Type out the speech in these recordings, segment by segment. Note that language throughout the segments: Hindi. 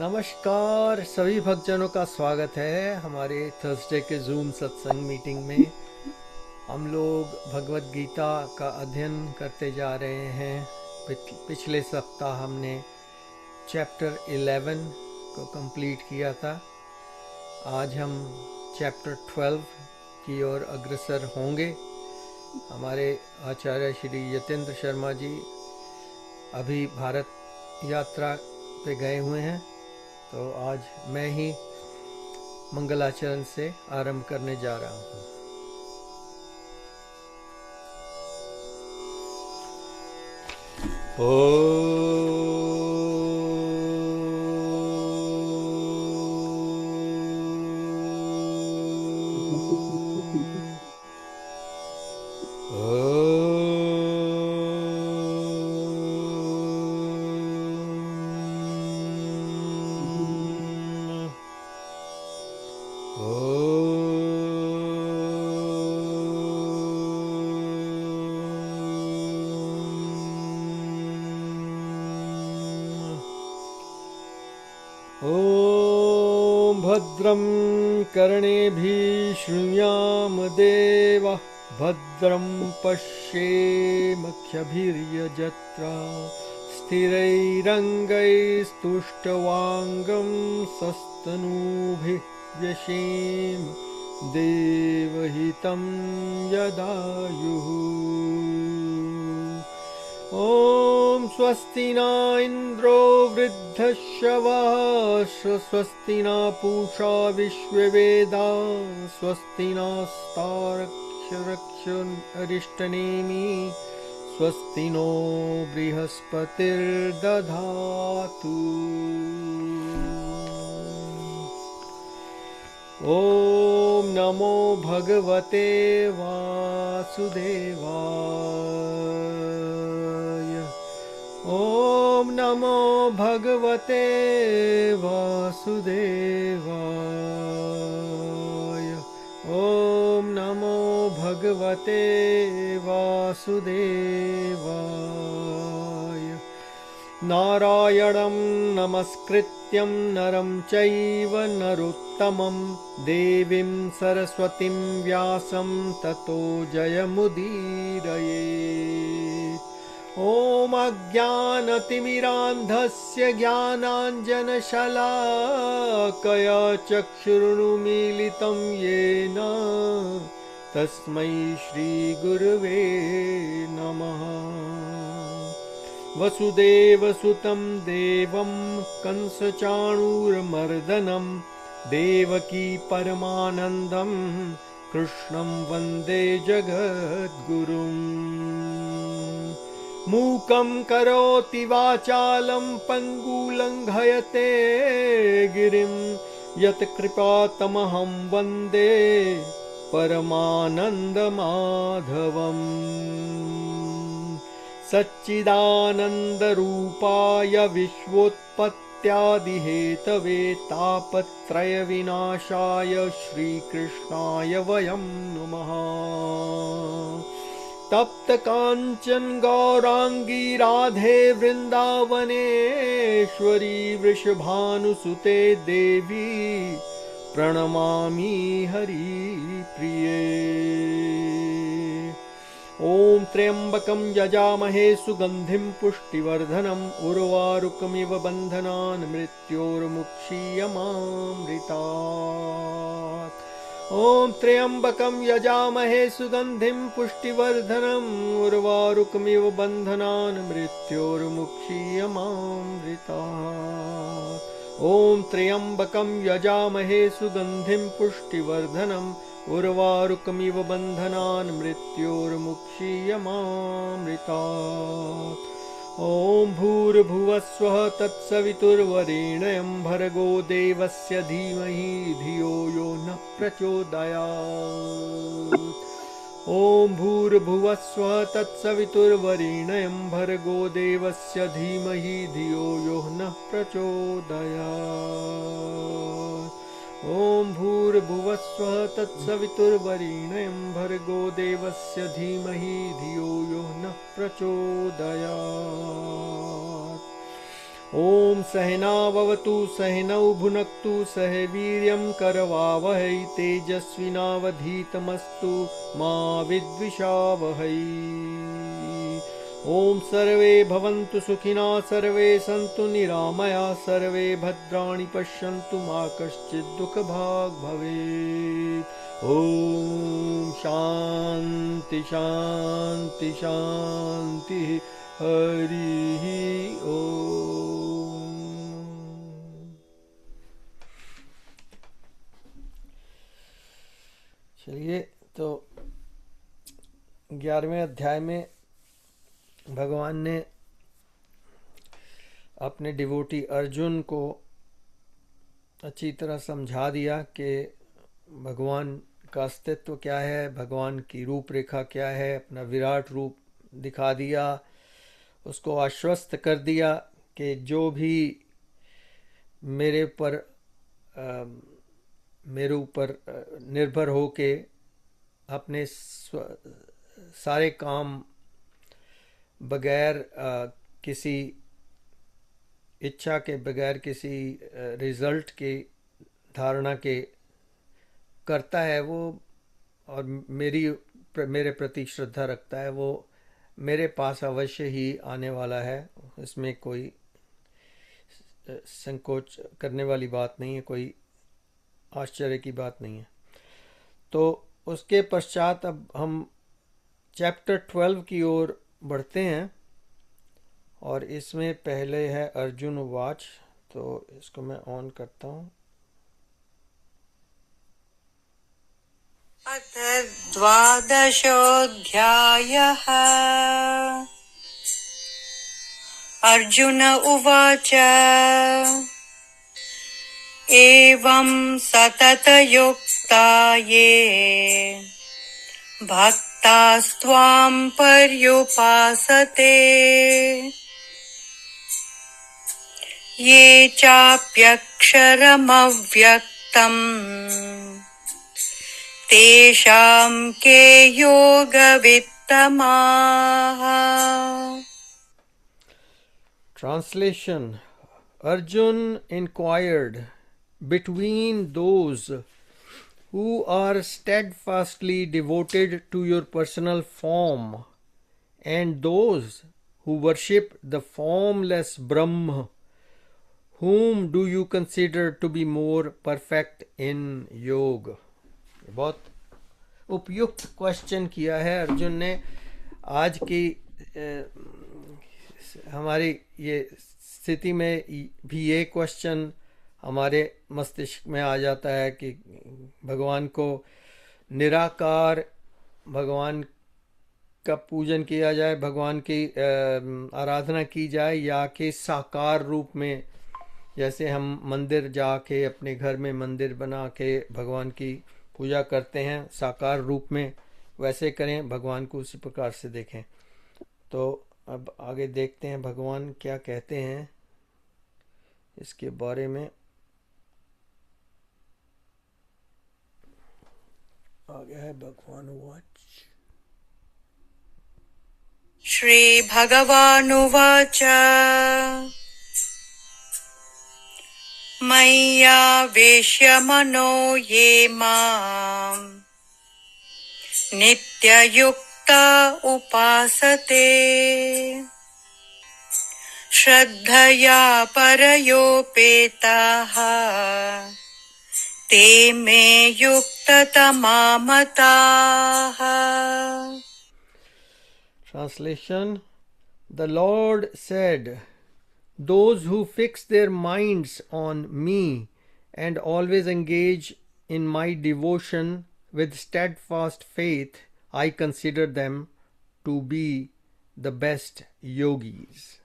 नमस्कार सभी भक्तजनों का स्वागत है हमारे थर्सडे के जूम सत्संग मीटिंग में। हम लोग भगवत गीता का अध्ययन करते जा रहे हैं। पिछले सप्ताह हमने चैप्टर 11 को कंप्लीट किया था। आज हम चैप्टर 12 की ओर अग्रसर होंगे। हमारे आचार्य श्री यतेंद्र शर्मा जी अभी भारत यात्रा पे गए हुए हैं, तो आज मैं ही मंगलाचरण से आरंभ करने जा रहा हूँ। ॐ भद्रं कर्णेभिः शृणुयाम देवः भद्रं पश्येमक्षभिर्यजत्रा स्थिरैरङ्गैस्तुष्टवाङ्गं सस्तनूभिः व्यशेम देवहितं यदायुः। ॐ स्वस्ति न इन्द्रो वृद्धश्रवाः स्वस्ति न पूषा विश्ववेदाः स्वस्ति नस्तार्क्ष्यरक्षरिष्टनेमि स्वस्ति नो बृहस्पतिर्दधातु। ॐ नमो भगवते वासुदेवाय। ॐ नमो भगवते वासुदेवाय। ॐ नमो भगवते वासुदेवाय। नारायणं नमस्कृत्यं नरं चैव नरोत्तमं देवीं सरस्वतीं व्यासं ततो जयमुदीरयेत्। ॐ अज्ञानतिमिरान्धस्य ज्ञानाञ्जनशलाकया चक्षुरुन्मीलितं येन तस्मै श्रीगुरुवे नमः। वसुदेवसुतं देवं कंसचाणूरमर्दनं देवकी परमानन्दं कृष्णं वन्दे जगद्गुरुम्। मूकं करोति वाचालं पङ्गुलङ्घयते गिरिं यत्कृपातमहं वन्दे परमानन्दमाधवम्। सच्चिदानन्दरूपाय विश्वोत्पत्त्यादिहेतवे तापत्रयविनाशाय श्रीकृष्णाय वयं नुमः। तप्तकाञ्चन गौराङ्गी राधे वृन्दावनेश्वरी वृषभानुसुते देवी प्रणमामि हरिप्रिये। ॐ त्र्यम्बकं यजामहे सुगन्धिं पुष्टिवर्धनम् उर्वारुकमिव बन्धनान् मृत्योर्मुक्षीयमामृतात्। ॐ त्र्यम्बकं यजामहे सुगन्धिं पुष्टिवर्धनम् उर्वारुकमिव बन्धनान् मृत्योर्मुक्षीयमामृतात्। ॐ त्र्यम्बकं यजामहे सुगन्धिं पुष्टिवर्धनम् उर्वारुकमिव बन्धनान् मृत्योर्मुक्षीयमामृतात्। ॐ भूर्भुवस्वः तत्सवितुर्वरेण्यं भर्गो देवस्य धीमहि धियो यो नः प्रचोदयात्। ॐ भूर्भुवस्वः तत्सवितुर्वरेण्यं भर्गो देवस्य धीमहि धियो यो नः प्रचोदयात्। ॐ भूर्भुवस्वः तत्सवितुर्वरेण्यं भर्गो देवस्य धीमहि धियो यो नः प्रचोदयात्। ओम सहनाववतु सहनौ भुनक्तु सह वीर्यं करवावहै तेजस्विनावधीतमस्तु मा विद्विषावहै। ओम सर्वे भवन्तु सुखिनः सर्वे सन्तु निरामयाः सर्वे भद्राणि पश्यन्तु मा कश्चित् दुःखभाग् भवेत्। ओम शांति शांति शांति हरि ओम। चलिए, तो 11वें अध्याय में भगवान ने अपने डिवोटी अर्जुन को अच्छी तरह समझा दिया कि भगवान का अस्तित्व क्या है, भगवान की रूपरेखा क्या है, अपना विराट रूप दिखा दिया, उसको आश्वस्त कर दिया कि जो भी मेरे ऊपर निर्भर हो के अपने सारे काम बगैर किसी इच्छा के, बगैर किसी रिजल्ट की धारणा के करता है वो, और मेरे प्रति श्रद्धा रखता है, वो मेरे पास अवश्य ही आने वाला है। इसमें कोई संकोच करने वाली बात नहीं है, कोई आश्चर्य की बात नहीं है। तो उसके पश्चात अब हम चैप्टर 12 की ओर बढ़ते हैं, और इसमें पहले है अर्जुन उवाच। तो इसको मैं ऑन करता हूँ। अथ द्वादशोऽध्यायः। अर्जुन उवाच एवं सततयुक्ता ये भक्तास्त्वां पर्युपासते ये चाप्यक्षरमव्यक्तम् तेषां के योगवित्तमाः। Translation. Arjun inquired, between those who are steadfastly devoted to your personal form and those who worship the formless Brahma, whom do you consider to be more perfect in yoga? बहुत उपयुक्त क्वेश्चन किया है अर्जुन ने। आज की हमारी ये स्थिति में भी ये क्वेश्चन हमारे मस्तिष्क में आ जाता है कि भगवान को निराकार, भगवान का पूजन किया जाए, भगवान की आराधना की जाए, या कि साकार रूप में, जैसे हम मंदिर जाके अपने घर में मंदिर बना के भगवान की पूजा करते हैं साकार रूप में, वैसे करें, भगवान को उसी प्रकार से देखें। तो अब आगे देखते हैं भगवान क्या कहते हैं इसके बारे में। आगे है भगवान उवाच। श्री भगवानुवाच मय्यावेश्य मनो ये माम् नित्ययुक्ता उपासते श्रद्धया परयोपेताः ते मे युक्ततमा मताः। Translation. The Lord said, those who fix their minds on me and always engage in my devotion with steadfast faith, I consider them to be the best yogis.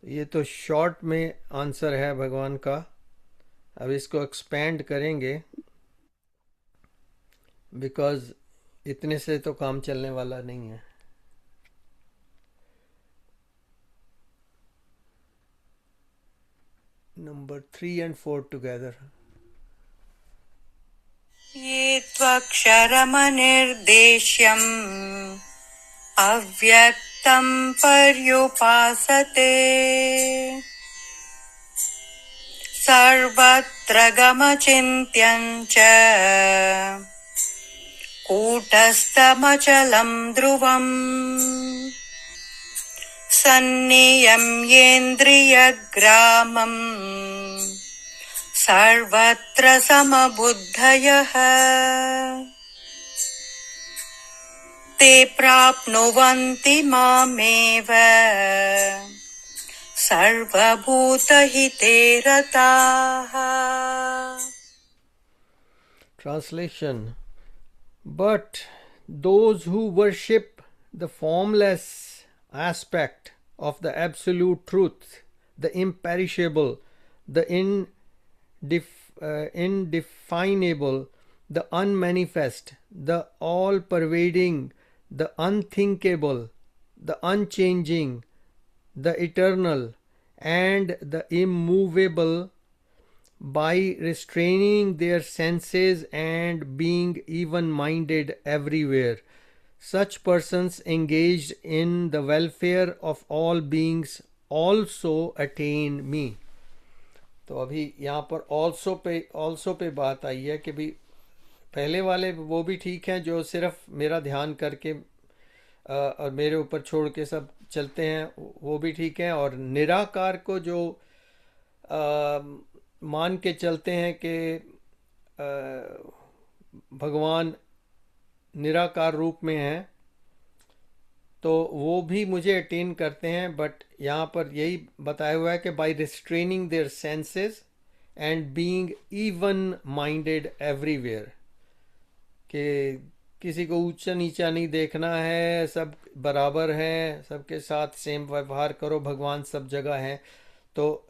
ये तो शॉर्ट में आंसर है भगवान का। अब इसको एक्सपेंड करेंगे, बिकॉज इतने से तो काम चलने वाला नहीं है। Number 3 and 4 together. ये त्वक्षरमनिर्देश्यम् अव्यक्तं पर्युपासते सर्वत्र गमचिन्त्यं च कूटस्थमचलं ध्रुवम् सन्नियम्येन्द्रियग्रामम् सर्वत्र समबुद्धयः ते प्राप्नुवन्ति मामेव सर्वभूतहिते रताः. Translation. But those who worship the formless aspect of the absolute truth, the imperishable, the indefinable, the unmanifest, the all-pervading, the unthinkable, the unchanging, the eternal, and the immovable, by restraining their senses and being even-minded everywhere, such persons engaged in the welfare of all beings also attain me. तो अभी यहाँ पर also पे बात आई है कि भी पहले वाले वो भी ठीक हैं जो सिर्फ मेरा ध्यान करके और मेरे ऊपर छोड़ के सब चलते हैं, वो भी ठीक है। और निराकार को जो मान के चलते हैं कि भगवान निराकार रूप में हैं, तो वो भी अटेन अटेन करते हैं। बट यहाँ पर यही बताया हुआ है कि by restraining their senses and being even minded everywhere, कि किसी को ऊंचा नीचा नहीं देखना है, सब बराबर हैं, सबके साथ सेम व्यवहार करो, भगवान सब जगह हैं। तो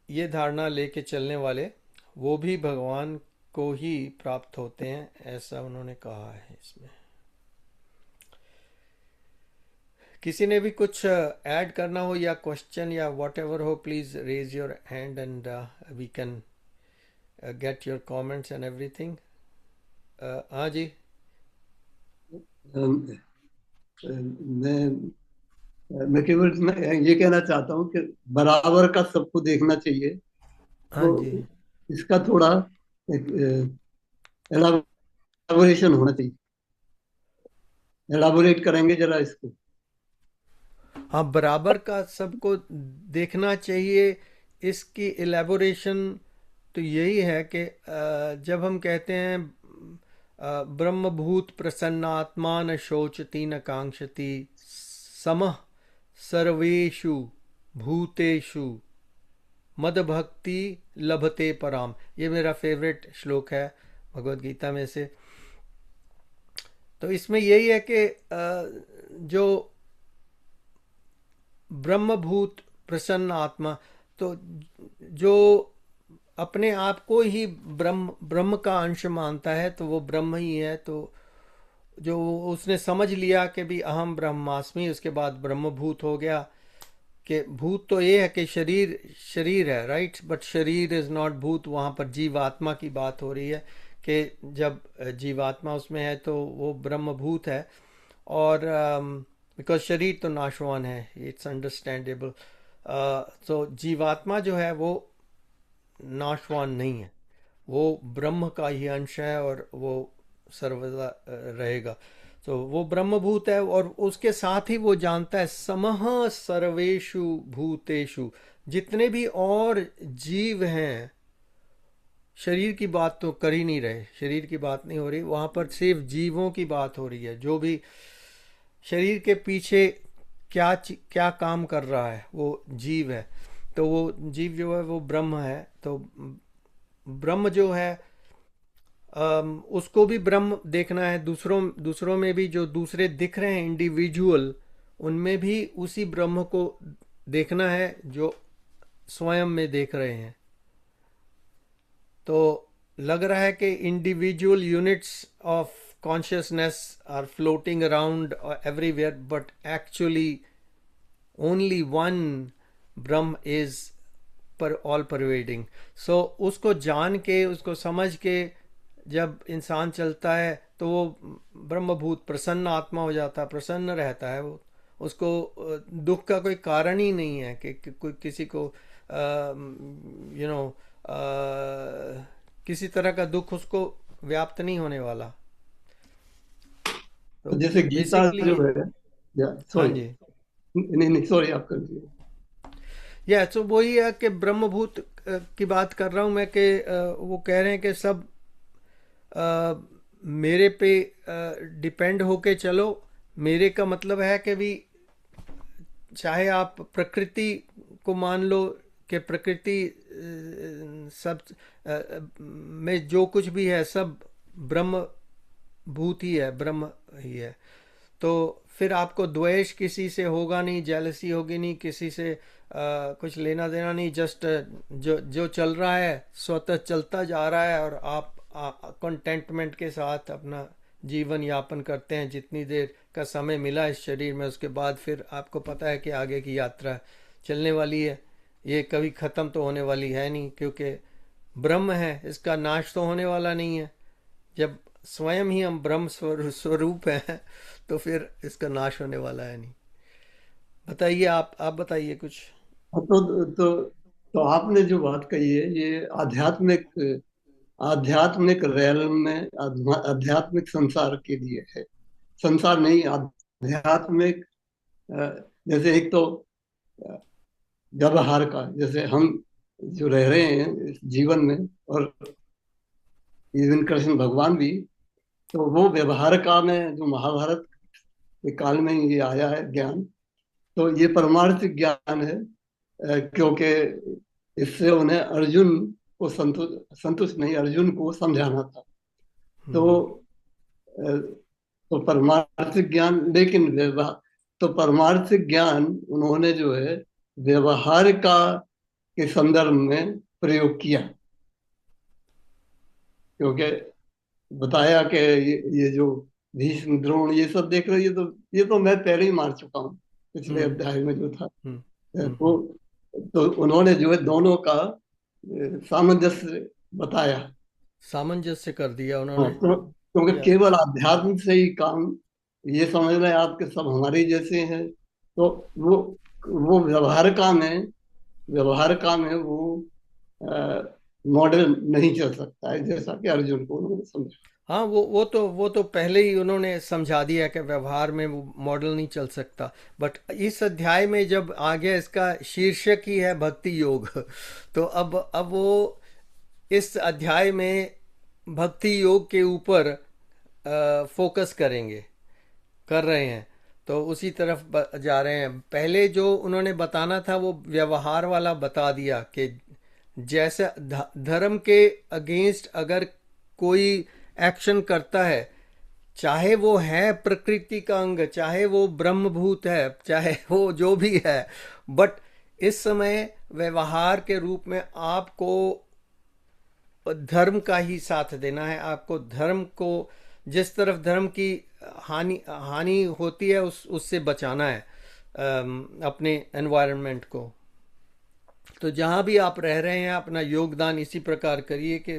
ये धारणा लेके चलने वाले वो भी भगवान को ही प्राप्त होते हैं, ऐसा उन्होंने कहा है इसमें। किसी ने भी कुछ ऐड करना हो या क्वेश्चन या वॉट एवर हो, please raise your hand and we can get your comments and everything. हाँ जी। मैं केवल ये कहना चाहता हूँ कि बराबर का सबको देखना चाहिए। हाँ तो जी। इसका थोड़ा एलाबोरेशन होना चाहिए। एलाबोरेट करेंगे जरा इसको। हाँ, बराबर का सबको देखना चाहिए, इसकी एलेबोरेशन तो यही है कि जब हम कहते हैं ब्रह्मभूत प्रसन्नात्मा न शोचति न कांक्षति समः सर्वेषु भूतेषु मदभक्ति लभते पराम, ये मेरा फेवरेट श्लोक है भगवद गीता में से। तो इसमें यही है कि जो ब्रह्मभूत प्रसन्न आत्मा, तो जो अपने आप को ही ब्रह्म का अंश मानता है तो वो ब्रह्म ही है। तो जो उसने समझ लिया कि भी अहम ब्रह्मास्मि, उसके बाद ब्रह्मभूत हो गया। कि भूत तो ये है कि शरीर है, राइट, बट शरीर इज नॉट भूत। वहाँ पर जीवात्मा की बात हो रही है कि जब जीवात्मा उसमें है तो वो ब्रह्मभूत है। और बिकॉज शरीर तो नाशवान है, इट्स अंडरस्टैंडेबल। तो जीवात्मा जो है वो नाशवान नहीं है, वो ब्रह्म का ही अंश है और वो सर्वदा रहेगा। तो वो ब्रह्मभूत है और उसके साथ ही वो जानता है समः सर्वेषु भूतेषु, जितने भी और जीव हैं। शरीर की बात तो कर ही नहीं रहे, शरीर की बात नहीं हो रही वहाँ पर, सिर्फ जीवों की बात हो रही है। जो भी शरीर के पीछे क्या काम कर रहा है वो जीव है। तो वो जीव जो है वो ब्रह्म है। तो ब्रह्म जो है उसको भी ब्रह्म देखना है। दूसरों में भी जो दूसरे दिख रहे हैं इंडिविजुअल, उनमें भी उसी ब्रह्म को देखना है जो स्वयं में देख रहे हैं। तो लग रहा है कि individual units of consciousness are floating around everywhere, but actually only one Brahm is all pervading. So उसको जान के, उसको समझ के जब इंसान चलता है तो वो ब्रह्मभूत प्रसन्न आत्मा हो जाता है, प्रसन्न रहता है। वो उसको दुख का कोई कारण ही नहीं है कि कोई किसी को यू नो किसी तरह का दुख उसको व्याप्त नहीं होने वाला। तो तो जैसे गीता बेसिकली, जो है, या हाँ सॉरी, जी, नहीं नहीं सॉरी, आप कर दीजिए। या तो वही है कि ब्रह्मभूत की बात कर रहा हूँ मैं, कि वो कह रहे हैं कि सब अ, मेरे पे डिपेंड होके चलो। मेरे का मतलब है कि भी चाहे आप प्रकृति को मान लो, कि प्रकृति सब में जो कुछ भी है सब ब्रह्म भूत ही है, ब्रह्म ही है। तो फिर आपको द्वेष किसी से होगा नहीं, जेलसी होगी नहीं किसी से, कुछ लेना देना नहीं। जस्ट जो जो चल रहा है स्वतः चलता जा रहा है, और आप कंटेंटमेंट के साथ अपना जीवन यापन करते हैं जितनी देर का समय मिला इस शरीर में। उसके बाद फिर आपको पता है कि आगे की यात्रा चलने वाली है, ये कभी ख़त्म तो होने वाली है नहीं, क्योंकि ब्रह्म है, इसका नाश तो होने वाला नहीं है। जब स्वयं ही हम ब्रह्म स्वरूप हैं, तो फिर इसका नाश होने वाला है नहीं। बताइए, आप बताइए कुछ। हाँ, तो आपने जो बात कही है, ये आध्यात्मिक आध्यात्मिक realm में, आध्यात्मिक संसार के लिए है। संसार नहीं, आध्यात्मिक। जैसे एक तो अ, व्यवहार का, जैसे हम जो रह रहे हैं इस जीवन में, और इवन कृष्ण भगवान भी, तो वो व्यवहार का में जो महाभारत के काल में ये आया है ज्ञान, तो ये परमार्थिक ज्ञान है। क्योंकि इससे उन्हें अर्जुन को संतुष्ट संतुष्ट नहीं, अर्जुन को समझाना था। तो हम्म। अ, तो परमार्थिक ज्ञान, लेकिन व्यवहार, तो परमार्थिक ज्ञान उन्होंने जो है व्यवहार का के संदर्भ में प्रयोग किया। क्योंकि बताया कि ये जो भीष्म द्रोण ये सब देख रहे हो, ये तो मैं पहले ही मार चुका हूँ, पिछले हम्म। अध्याय में जो था। हम्म। तो तो उन्होंने जो है दोनों का सामंजस्य बताया। सामंजस्य कर दिया हाँ, उन्होंने। तो क्योंकि या केवल अध्यात्म से ही काम, ये समझ रहे हैं आपके सब हमारे जैसे हैं, तो वो व्यवहार का में वो मॉडल नहीं चल सकता है, जैसा कि अर्जुन को उन्होंने समझा। हाँ, वो तो पहले ही उन्होंने समझा दिया कि व्यवहार में वो मॉडल नहीं चल सकता। बट इस अध्याय में जब आ गया, इसका शीर्षक ही है भक्ति योग तो अब वो इस अध्याय में भक्ति योग के ऊपर फोकस करेंगे, कर रहे हैं। तो उसी तरफ जा रहे हैं। पहले जो उन्होंने बताना था वो व्यवहार वाला बता दिया, कि जैसे धर्म के अगेंस्ट अगर कोई एक्शन करता है, चाहे वो है प्रकृति का अंग, चाहे वो ब्रह्मभूत है, चाहे वो जो भी है, बट इस समय व्यवहार के रूप में आपको धर्म का ही साथ देना है। आपको धर्म को, जिस तरफ धर्म की हानि हानि होती है उससे बचाना है, अपने एनवायरनमेंट को। तो जहाँ भी आप रह रहे हैं अपना योगदान इसी प्रकार करिए कि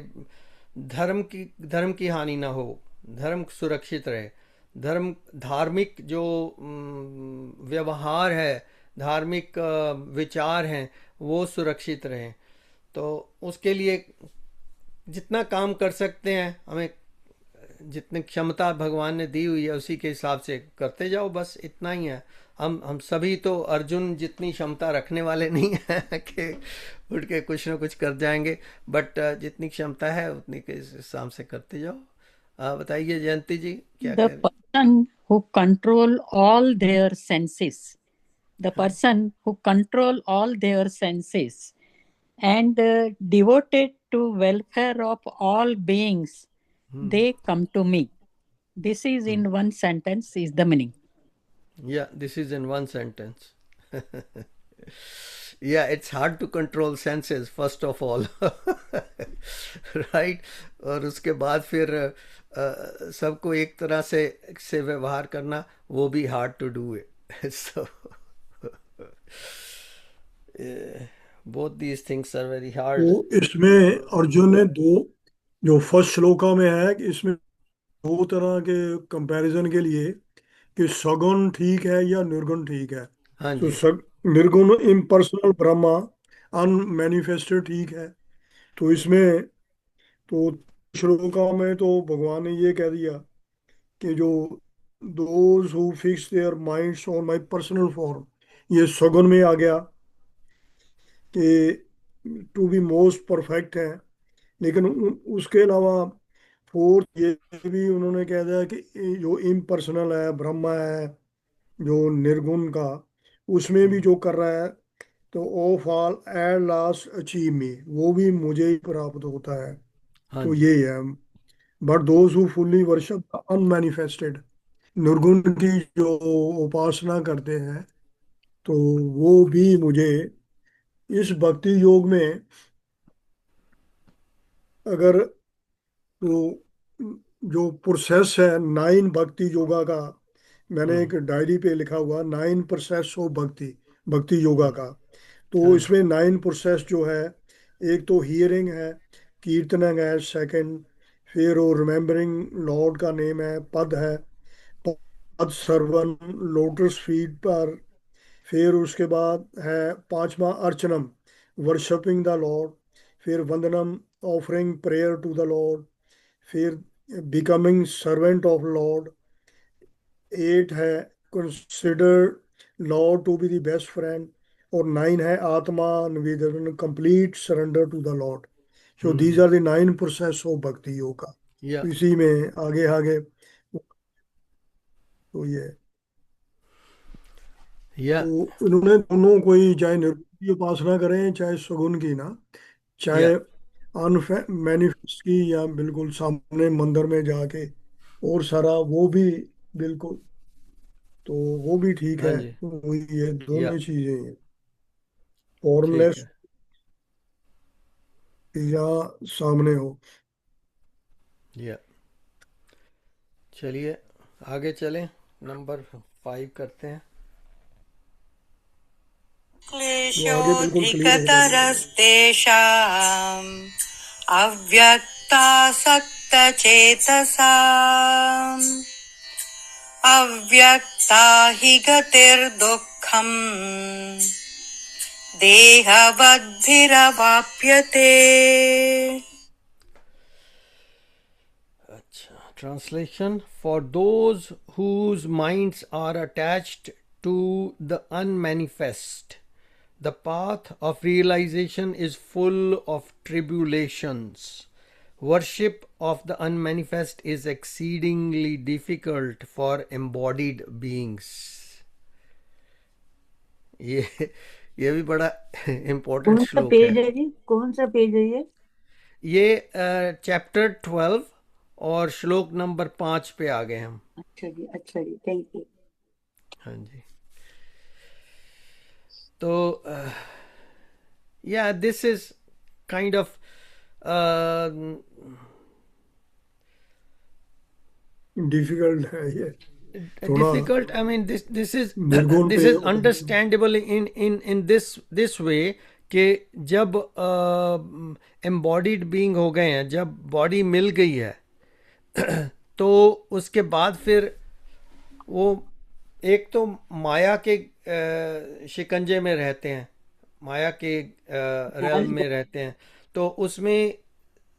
धर्म की हानि ना हो, धर्म सुरक्षित रहे। धार्मिक जो व्यवहार है, धार्मिक विचार हैं, वो सुरक्षित रहें। तो उसके लिए जितना काम कर सकते हैं, हमें जितनी क्षमता भगवान ने दी हुई है उसी के हिसाब से करते जाओ, बस इतना ही है। हम सभी तो अर्जुन जितनी क्षमता रखने वाले नहीं हैं कि उठ के कुछ ना कुछ कर जाएंगे। बट जितनी क्षमता है उतनी के हिसाब से करते जाओ। बताइए जयंती जी, क्या The कह रहे? person who control all their senses, the person who control all their senses and devoted to welfare of all beings, they come to me. This is in one sentence is the meaning. Yeah, this is in one sentence. Yeah, it's hard to control senses first of all. Right? और उसके बाद फिर सबको एक तरह से व्यवहार करना, वो भी hard to do it. So both these things are very hard. तो इसमें अर्जुन ने दो, जो फर्स्ट श्लोका में है कि इसमें दो तरह के कंपैरिजन के लिए, कि सगुण ठीक है या निर्गुण ठीक है। हाँ तो जी। निर्गुण इम्पर्सनल ब्रह्मा अनमैनिफेस्टेड, ठीक है। तो इसमें तो श्लोका में तो भगवान ने ये कह दिया कि जो those who fix their minds on my personal form, ये सगुन में आ गया कि टू बी मोस्ट परफेक्ट है। लेकिन उसके अलावा फोर्थ ये भी उन्होंने कह दिया कि जो इम्पर्सनल है, ब्रह्म है, जो निर्गुण का, उसमें भी जो कर रहा है, तो of all at last achieve me, वो भी मुझे ही प्राप्त होता है। हाँ तो जी। यही है। But those who fully worship unmanifested, निर्गुण की जो उपासना करते हैं, तो वो भी मुझे इस भक्ति योग में, अगर तो जो प्रोसेस है 9 भक्ति योगा का, मैंने हम्म। एक डायरी पे लिखा हुआ 9 प्रोसेस ऑफ भक्ति, भक्ति योगा हम्म। का। तो हाँ जी। इसमें 9 प्रोसेस जो है, एक तो हियरिंग है, कीर्तनिंग है सेकंड, फिर वो रिमेम्बरिंग लॉर्ड का नेम है, पद है, पद श्रवण, लोटस फीट पर, फिर उसके बाद है पांचवा अर्चनम, वर्शिपिंग द लॉर्ड, फिर वंदनम, offering prayer to the lord, फिर बिकमिंग सर्वेंट ऑफ लॉर्ड, 8 है consider lord to be the best friend, और 9 है आत्मा निवेदन, complete surrender to the lord. So these hmm. Are the 9 process of bhakti yoga का। या तो इसी में आगे आगे तो ये, या तो इन्होंने दोनों, कोई चाहे निर्गुण की उपासना करें चाहे सगुण की ना, या चाहे मैनिफेस्ट की, या बिल्कुल सामने मंदिर में जाके और सारा, वो भी बिल्कुल, तो वो भी ठीक हाँ है। जी। वही ये या दोनों चीजें हैं, ठीक फॉर्मलेस है। या सामने हो। या चलिए आगे चलें, नंबर 5 करते हैं। वो आगे बिल्कुल क्लियर हो रहा है। क्लेशोऽधिकतरस्तेषाम् अव्यक्तासक्तचेतसाम् अव्यक्ता हि गतिर्दुःखम् देहवद्भिरवाप्यते। अच्छा, translation: for those whose minds are attached to the unmanifest, the path of realization is full of tribulations. Worship of the unmanifest is exceedingly difficult for embodied beings. ये ये भी बड़ा इम्पोर्टेंट कौन सा श्लोक है। पेज है जी, कौन सा पेज है ये चैप्टर 12 और श्लोक नंबर 5 पे आ गए हम। अच्छा जी, थैंक यू। हाँ जी। तो या this is kind of difficult है ये थोड़ा, difficult. I mean, this is निर्गुण this पे। is understandable in this way कि जब embodied being हो गए हैं, जब बॉडी मिल गई है तो उसके बाद फिर वो एक तो माया के शिकंजे में रहते हैं, माया के हाँ realm जी, में रहते हैं। तो उसमें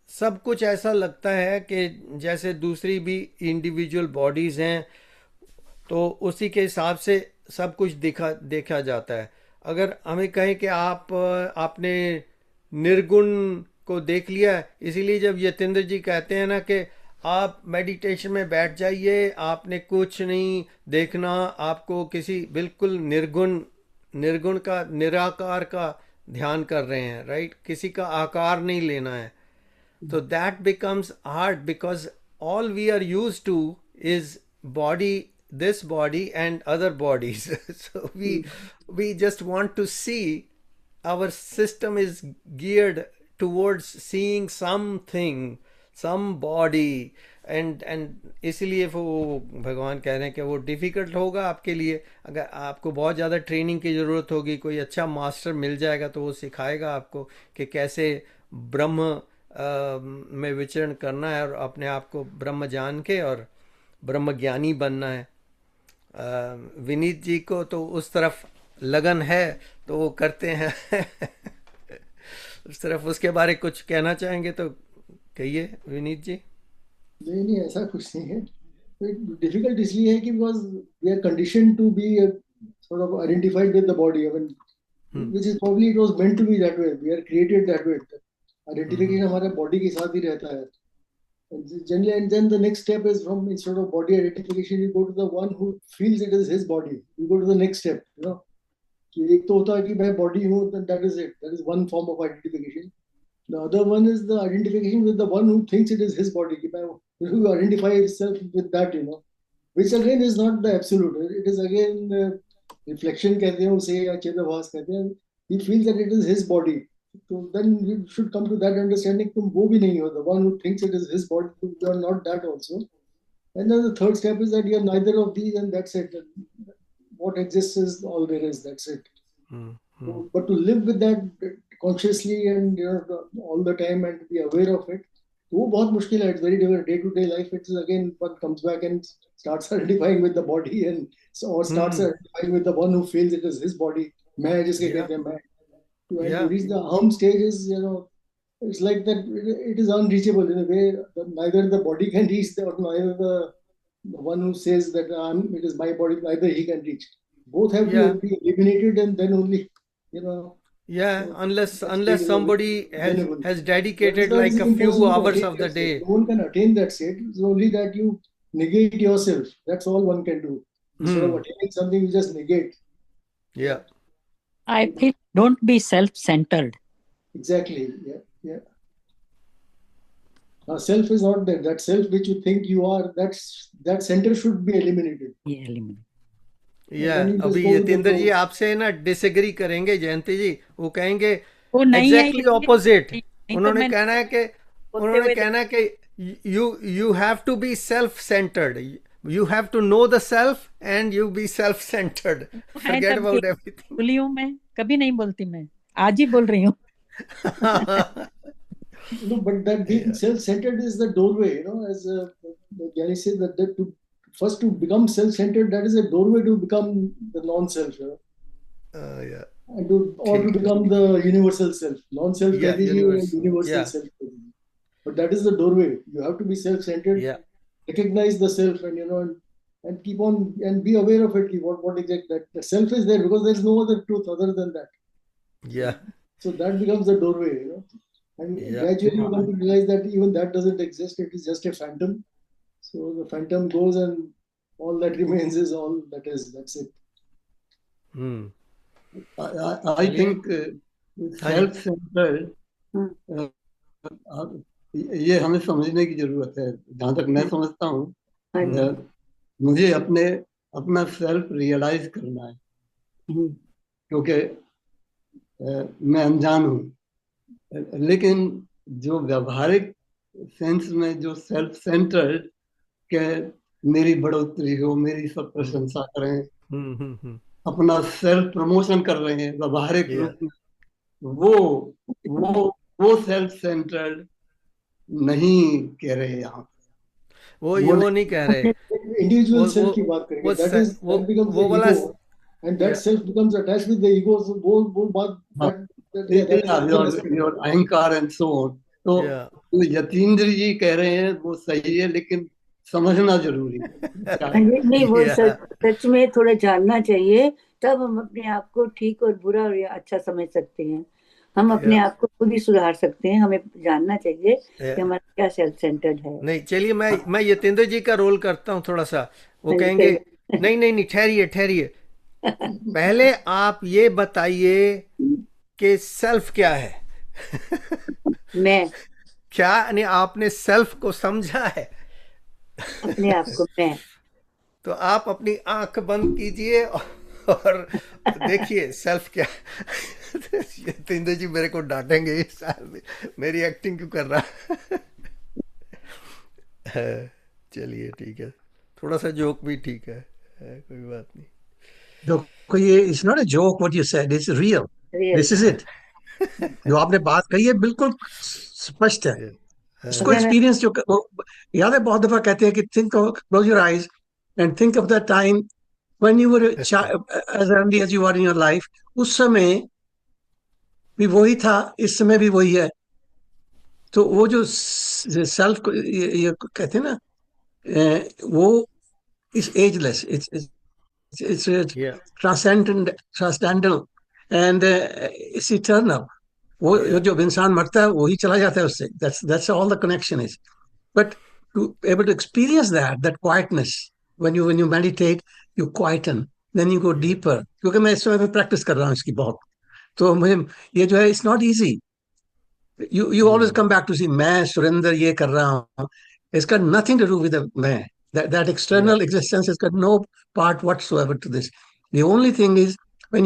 सब कुछ ऐसा लगता है कि जैसे दूसरी भी इंडिविजुअल बॉडीज हैं, तो उसी के हिसाब से सब कुछ देखा जाता है। अगर हमें कहें कि आपने निर्गुण को देख लिया है, इसीलिए जब यतेंद्र जी कहते हैं ना कि आप मेडिटेशन में बैठ जाइए, आपने कुछ नहीं देखना, आपको किसी बिल्कुल निर्गुण निर्गुण का, निराकार का ध्यान कर रहे हैं, राइट, किसी का आकार नहीं लेना है, so that becomes hard because all we are used to is body, this body and other bodies. So we just want to see, our system is geared towards seeing something, some body, and इसलिए वो भगवान कह रहे हैं कि वो डिफ़िकल्ट होगा आपके लिए। अगर आपको बहुत ज़्यादा ट्रेनिंग की ज़रूरत होगी, कोई अच्छा मास्टर मिल जाएगा तो वो सिखाएगा आपको कि कैसे ब्रह्म में विचरण करना है और अपने आप को ब्रह्म जान के और ब्रह्म ज्ञानी बनना है। विनीत जी को तो उस तरफ लगन है तो वो करते हैं। सिर्फ उसके बारे में कुछ कहना चाहेंगे तो कहिए विनीत जी। नहीं नहीं, ऐसा कुछ नहीं है। डिफिकल्ट इसलिए है कि because we are condition to be sort of identified with the body. I mean, which is probably it was meant to be that way. We are created that way. Identification हमारे body के साथ ही रहता है. And generally, and then the next step is from instead of body identification, you go to the one who feels it is his body. You go to the next step. You know, कि एक तो होता है कि मैं body हूँ, then that is it. That is one form of identification. The other one is the identification with the one who thinks it is his body. कि मैं who identify himself with that, you know, which again is not the absolute. It is again reflection कहते हैं उसे या चेताभास कहते हैं. He feels that it is his body. So then you should come to that understanding. तुम वो भी नहीं हो. The one who thinks it is his body, you are not that also. And then the third step is that you are neither of these, and that's it. What exists is all there is. That's it. So, but to live with that consciously and all the time and be aware of it, वो बहुत मुश्किल है. It's very difficult. Day to day life, it is again one comes back and starts identifying with the body and or starts identifying with the one who feels it is his body. मैं जिसके कहते हैं मैं. To reach the hum stage is, it's like that. It is unreachable in a way. Neither the body can reach or neither the one who says that it is my body. Neither he can reach. Both have to be eliminated, and then only unless somebody has dedicated like a few hours of the day. No one can attain that state. It's only that you negate yourself. That's all one can do. Instead of attaining something, you just negate. Yeah. I feel don't be self-centered. Exactly. Yeah. Self is not there. That self which you think you are, that center should be eliminated. अभी यतीन्द्र जी आपसे ना डिसएग्री करेंगे जयंती जी. वो कहेंगे वो नहीं exactly opposite. उन्होंने कहना है कि you have to be self-centered. You have to know the self and you be self-centered. Forget about everything. बोली हूँ मैं, कभी नहीं बोलती मैं, आज ही बोल रही हूँ. No, but that being self-centered is the doorway, as Gyani said, that to become self-centered, that is a doorway to become the non-self. And to become the universal self. Non-self universal self. But that is the doorway. You have to be self-centered. Recognize the self and keep on and be aware of it. What exactly that the self is there because there is no other truth other than that. So that becomes the doorway, and gradually you come to realize that even that doesn't exist. It is just a phantom. So the phantom goes and all that remains is all that is. That's it. I think self-centered ये हमें समझने की जरूरत है. जहां तक मैं समझता हूँ, मुझे अपना सेल्फ रियलाइज करना है क्योंकि मैं अनजान हूँ. लेकिन जो व्यवहारिक सेंस में जो सेल्फ सेंटर्ड के मेरी बढ़ोतरी हो, मेरी सब प्रशंसा करें, अपना सेल्फ प्रमोशन कर रहे हैं व्यवहारिक रूप में, वो सेल्फ सेंटर्ड नहीं कह रहे यहाँ. वो नहीं कह रहे. इंडिविजुअल सेल्फ की बात करेंगे. that becomes the ego, and that self becomes attached with the ego. So वो बात your अहंकार and so on. तो यतीन्द्र जी कह रहे हैं वो सही है, लेकिन समझना जरूरी है. नहीं, वो सच में थोड़ा जानना चाहिए, तब हम अपने आप को ठीक और बुरा और अच्छा समझ सकते हैं. हम अपने आप को खुद ही सुधार सकते हैं. हमें जानना चाहिए कि हमारा क्या सेल्फ सेंटर्ड है. नहीं, चलिए मैं यतीन्द्र जी का रोल करता हूँ थोड़ा सा. वो कहेंगे नहीं ठहरिए. पहले आप ये बताइए कि सेल्फ क्या है. मैं क्या नहीं आपने सेल्फ को समझा है? अपने आप को मैं. तो आप अपनी आंख बंद कीजिए और देखिए सेल्फ क्या. यतीन्द्र जी मेरे को डांटेंगे इस साल में, मेरी एक्टिंग क्यों कर रहा. चलिए ठीक है, थोड़ा सा जोक भी ठीक है, कोई बात नहीं. देखो ये it's not a joke what you said, it's real. This is it. जो आपने बात कही है बिल्कुल स्पष्ट है. इसको एक्सपीरियंस जो याद है, बहुत दफा कहते हैं कि think close your eyes and think of the time when you were as early as you are in your life. उस समय भी वही था, इस समय भी वही है। तो वो जो सेल्फ ये कहते हैं ना, वो is ageless, it's Yeah, transcendental and it's eternal. वो yeah, जब इंसान मरता है वही चला जाता है उससे, that's all the connection is. But to able to experience that quietness, when you meditate, you quieten, then you go yeah, deeper, क्योंकि मैं इस समय पे प्रैक्टिस कर रहा हूँ इसकी बहुत। तो मुझे ये जो है, it's not easy. you always come back to see मैं सुरेंद्र ये कर रहा हूँ, it's got nothing to do with the मैं, that yeah, external existence has got no part whatsoever to this. The only thing is, when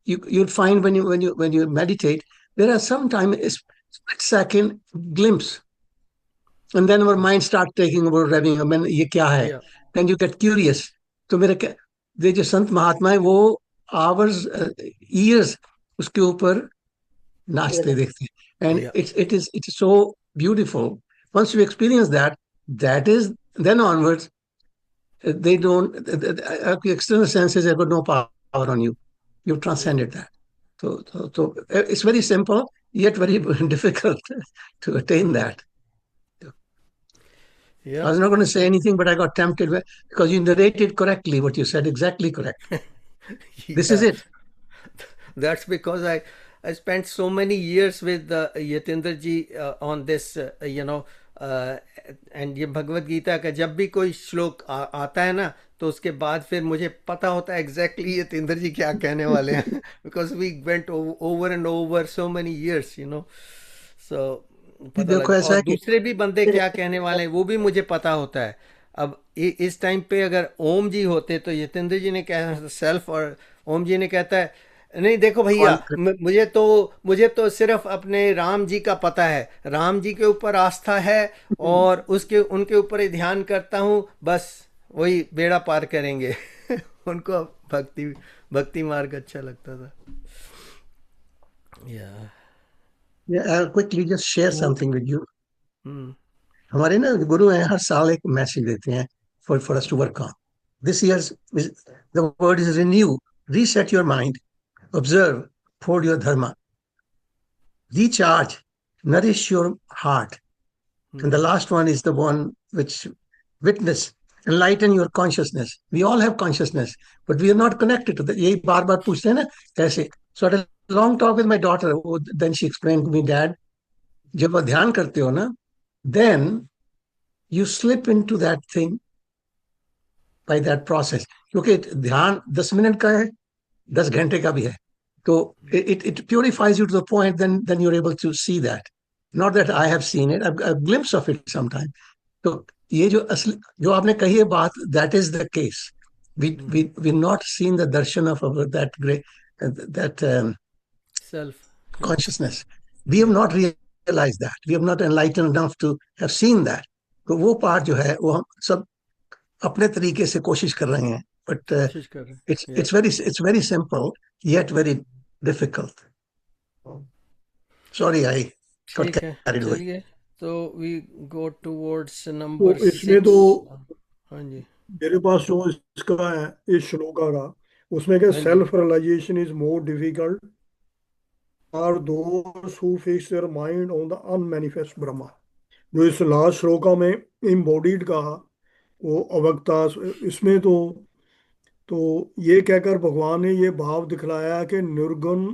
you'll find, when you meditate, there are sometimes a split second glimpse, and then our mind starts taking over, revving up, and ये क्या है, yeah, then you get curious. तो मेरे ये जो संत महात्मा है वो hours, years उसके ऊपर नाचते देखते हैं, and yeah, it is so beautiful. Once you experience that, that is, then onwards, they don't, the external senses have got no power on you. You've yeah, transcended that. So it's very simple yet very difficult to attain that. I yeah. was not going to say anything, but I got tempted because you narrated correctly what you said, exactly correct. This is Yeah. it. That's because I spent so many years with Yatindra ji on this, uh, and ये भगवत गीता का जब भी कोई श्लोक आता है ना, तो उसके बाद फिर मुझे पता होता है एग्जैक्टली यतीन्द्र जी क्या कहने वाले हैं, because we went over and over so many years. So पता देखो लगा, ऐसा और है कि दूसरे भी बंदे क्या कहने वाले हैं वो भी मुझे पता होता है। अब इस टाइम पे अगर ओम जी होते तो यतेंद्र जी ने कहा सेल्फ, और ओम जी ने कहता है नहीं देखो भैया, मुझे तो सिर्फ अपने राम जी का पता है, राम जी के ऊपर आस्था है, और उसके उनके ऊपर ही ध्यान करता हूँ, बस वही बेड़ा पार करेंगे। उनको भक्ति भक्ति मार्ग अच्छा लगता था। या Yeah, I'll quickly just share something with you. हम्म हमारे ना गुरु हैं, हर साल एक मैसेज देते हैं for us to work on. This year's the word is renew, reset your mind, observe, for your dharma, recharge, nourish your heart. And the last one is the one which witness, enlighten your consciousness. We all have consciousness, but we are not connected to that. यही बार बार पूछते हैं ना कैसे. So I had a long talk with my daughter. Then she explained to me, Dad, जब आप ध्यान करते हो ना, then you slip into that thing by that process. क्योंकि ध्यान 10 मिनट का है, 10 घंटे का भी है. So it purifies you to the point, then you're able to see that. Not that I have seen it, a glimpse of it sometime. तो ये जो असली जो आपने कही है बात, that is the case. We not seen the darshan of that great, that self. consciousness. We have not realized that. We have not enlightened enough to have seen that. तो वो पार्ट जो है वो हम सब अपने तरीके से कोशिश कर रहे हैं, but कोशिश कर रहे it's हैं। it's very simple yet very difficult. Sorry, I got ठीक है, carried away. चलिए, तो वी गो टुवर्ड्स तो नंबर इसमें तो 6। हाँ जी, मेरे पास जो इसका है, इस श्लोका का, उसमें क्या हाँ जी, self realisation is more difficult are those who fix their mind on the unmanifest Brahma. जो इस लास्ट श्लोका में इम्बॉडीड का वो अवक्ता, इसमें तो ये कहकर भगवान ने ये भाव दिखलाया कि निर्गुण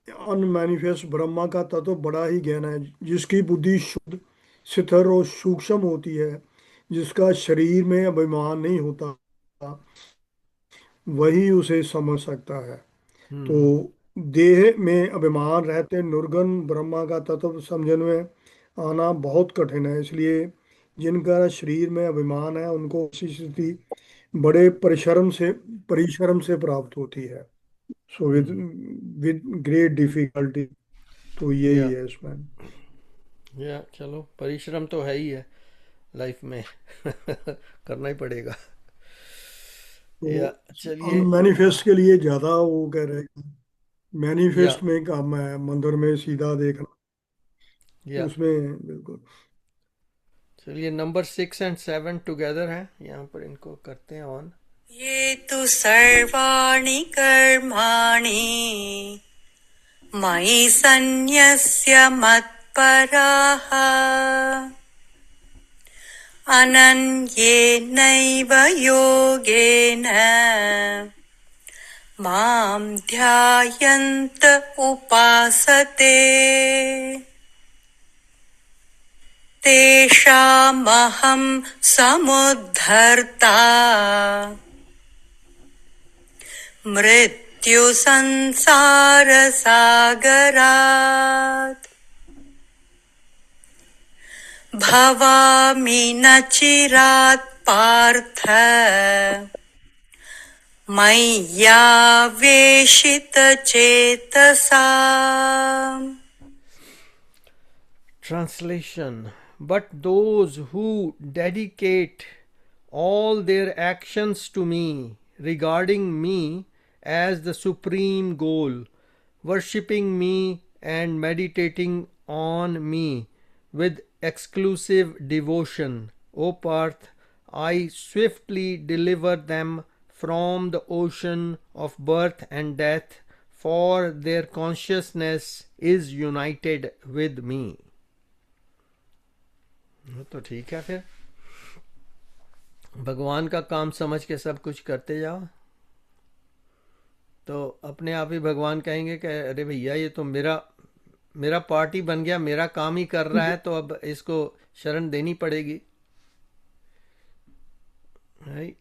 अनमैनिफेस्ट ब्रह्मा का तत्व बड़ा ही गहन है, जिसकी बुद्धि शुद्ध, स्थिर और सूक्ष्म होती है, जिसका शरीर में अभिमान नहीं होता, वही उसे समझ सकता है। तो हम्म देह में अभिमान रहते निर्गुण ब्रह्मा का तत्व समझने में आना बहुत कठिन है। इसलिए जिनका शरीर में अभिमान है उनको ऐसी स्थिति बड़े परिश्रम से प्राप्त होती है। So with great difficulty. तो यही या है इसमें। चलो, परिश्रम तो है ही है लाइफ में। करना ही पड़ेगा। तो चलिए। अनमैनिफेस्ट के लिए ज्यादा वो कह रहे हैं, या मैनिफेस्ट में काम है, मंदिर में सीधा देखना, या उसमें बिल्कुल। चलिए, नंबर 6 एंड 7 टुगेदर हैं, यहाँ पर इनको करते हैं ऑन। ये तु सर्वाणि कर्माणि मयि सन्न्यस्य मत्पराः अनन्येनैव योगेन मां ध्यायन्त उपासते तेषामहं समुद्धर्ता मृत्युसंसारसागरात् भवामि न चिरात् Partha मय्यावेशितचेतसाम्. Translation. But those who dedicate all their actions to me, regarding me as the supreme goal, worshipping me and meditating on me with exclusive devotion, O Parth, I swiftly deliver them from the ocean of birth and death, for their consciousness is united with me. तो ठीक है, फिर भगवान का काम समझ के सब कुछ करते जाओ तो अपने आप ही भगवान कहेंगे कि अरे भैया ये तो मेरा पार्टी बन गया, मेरा काम ही कर रहा है, तो अब इसको शरण देनी पड़ेगी। Right?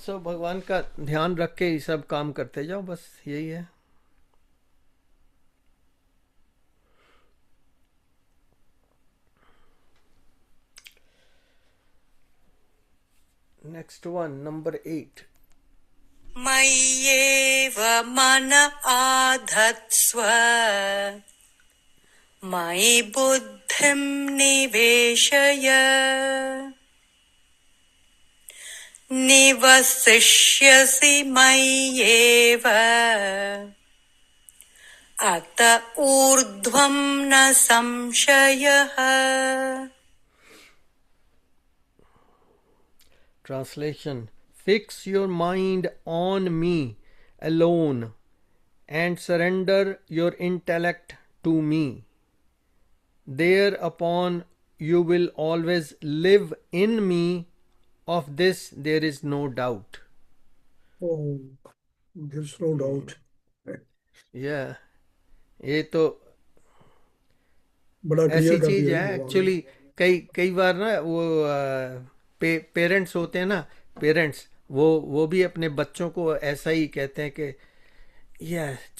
सो भगवान का ध्यान रख के ही सब काम करते जाओ, बस यही है। Next one, number 8। मय्येव मन आधत्स्व मयि बुद्धिं निवेशय निवसिष्यसि मय्येव अत ऊर्ध्वं न संशयः। Translation. Fix your mind on me alone and surrender your intellect to me. Thereupon you will always live in me. Of this there is no doubt. Oh, there's no doubt. Yeah, ये तो बड़ा ऐसी क्लियर कर चीज दिया है भगवान ने। एक्चुअली। कई बार ना वो पेरेंट्स होते हैं ना, पेरेंट्स वो भी अपने बच्चों को ऐसा ही कहते हैं कि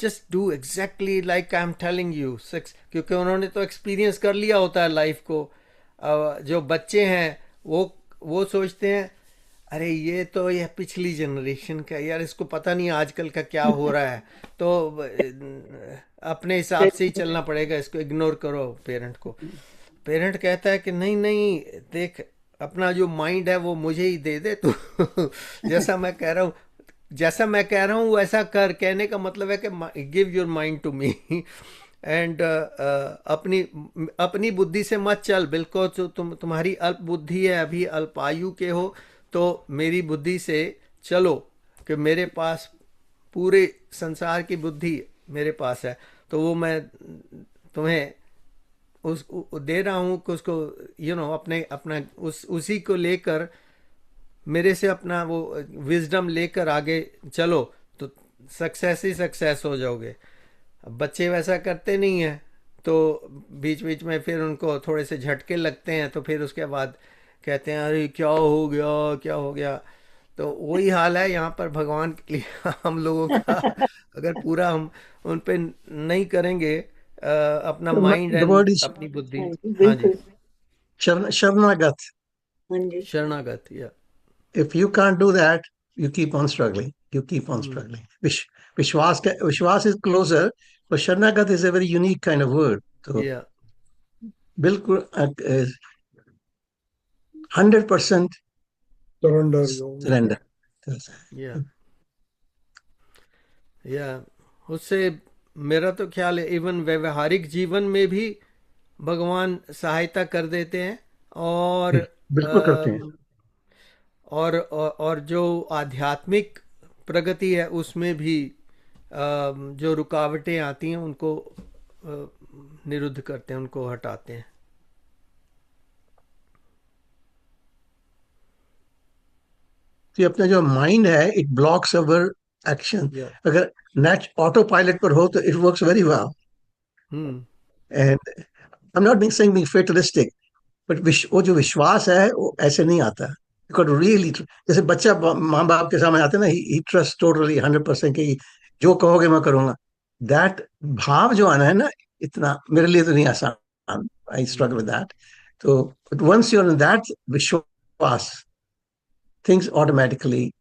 just do exactly like I am telling you, क्योंकि उन्होंने तो एक्सपीरियंस कर लिया होता है लाइफ को। जो बच्चे हैं वो सोचते हैं अरे ये तो यह पिछली जनरेशन का, यार इसको पता नहीं आजकल का क्या हो रहा है, तो अपने हिसाब से ही चलना पड़ेगा, इसको इग्नोर करो पेरेंट को। पेरेंट कहता है कि नहीं देख, अपना जो माइंड है वो मुझे ही दे दे तू जैसा मैं कह रहा हूँ वैसा कर। कहने का मतलब है कि give your mind to me and अपनी बुद्धि से मत चल बिल्कुल। तो तुम्हारी अल्प बुद्धि है, अभी अल्प आयु के हो, तो मेरी बुद्धि से चलो कि मेरे पास पूरे संसार की बुद्धि मेरे पास है, तो वो मैं तुम्हें दे रहा हूँ कि उसको अपना उसी को लेकर मेरे से अपना वो विजडम लेकर आगे चलो, तो सक्सेस ही सक्सेस हो जाओगे। अब बच्चे वैसा करते नहीं हैं, तो बीच बीच में फिर उनको थोड़े से झटके लगते हैं, तो फिर उसके बाद कहते हैं अरे क्या हो गया। तो वही हाल है यहाँ पर भगवान के लिए हम लोगों का। अगर पूरा हम उन पे नहीं करेंगे अपना माइंड एंड अपनी बुद्धि। हाँ जी, शरणागत। शरणागत, If you can't do that, you keep on struggling. विश्वास is closer, but शरणागत is a very unique kind of word. So, बिल्कुल 100% surrender. उससे मेरा तो ख्याल है इवन व्यवहारिक जीवन में भी भगवान सहायता कर देते हैं, और बिल्कुल करते हैं। और जो आध्यात्मिक प्रगति है उसमें भी जो रुकावटें आती हैं उनको निरुद्ध करते हैं, उनको हटाते हैं। तो ये अपना जो माइंड है इट ब्लॉक्स अवर एक्शन। या अगर नेट ऑटो पायलट पर हो तो it works very well. Hmm and I am not being saying being fatalistic, but वो जो विश्वास है वो ऐसे नहीं आता। रियली जैसे बच्चा माँ बाप के सामने आते हैं ना, ही ट्रस्ट टोटली 100% कि जो कहोगे मैं करूंगा। दैट भाव जो आना है ना, इतना मेरे लिए तो नहीं आसान। I struggle with that. तो once you are in that विश्वास, things automatically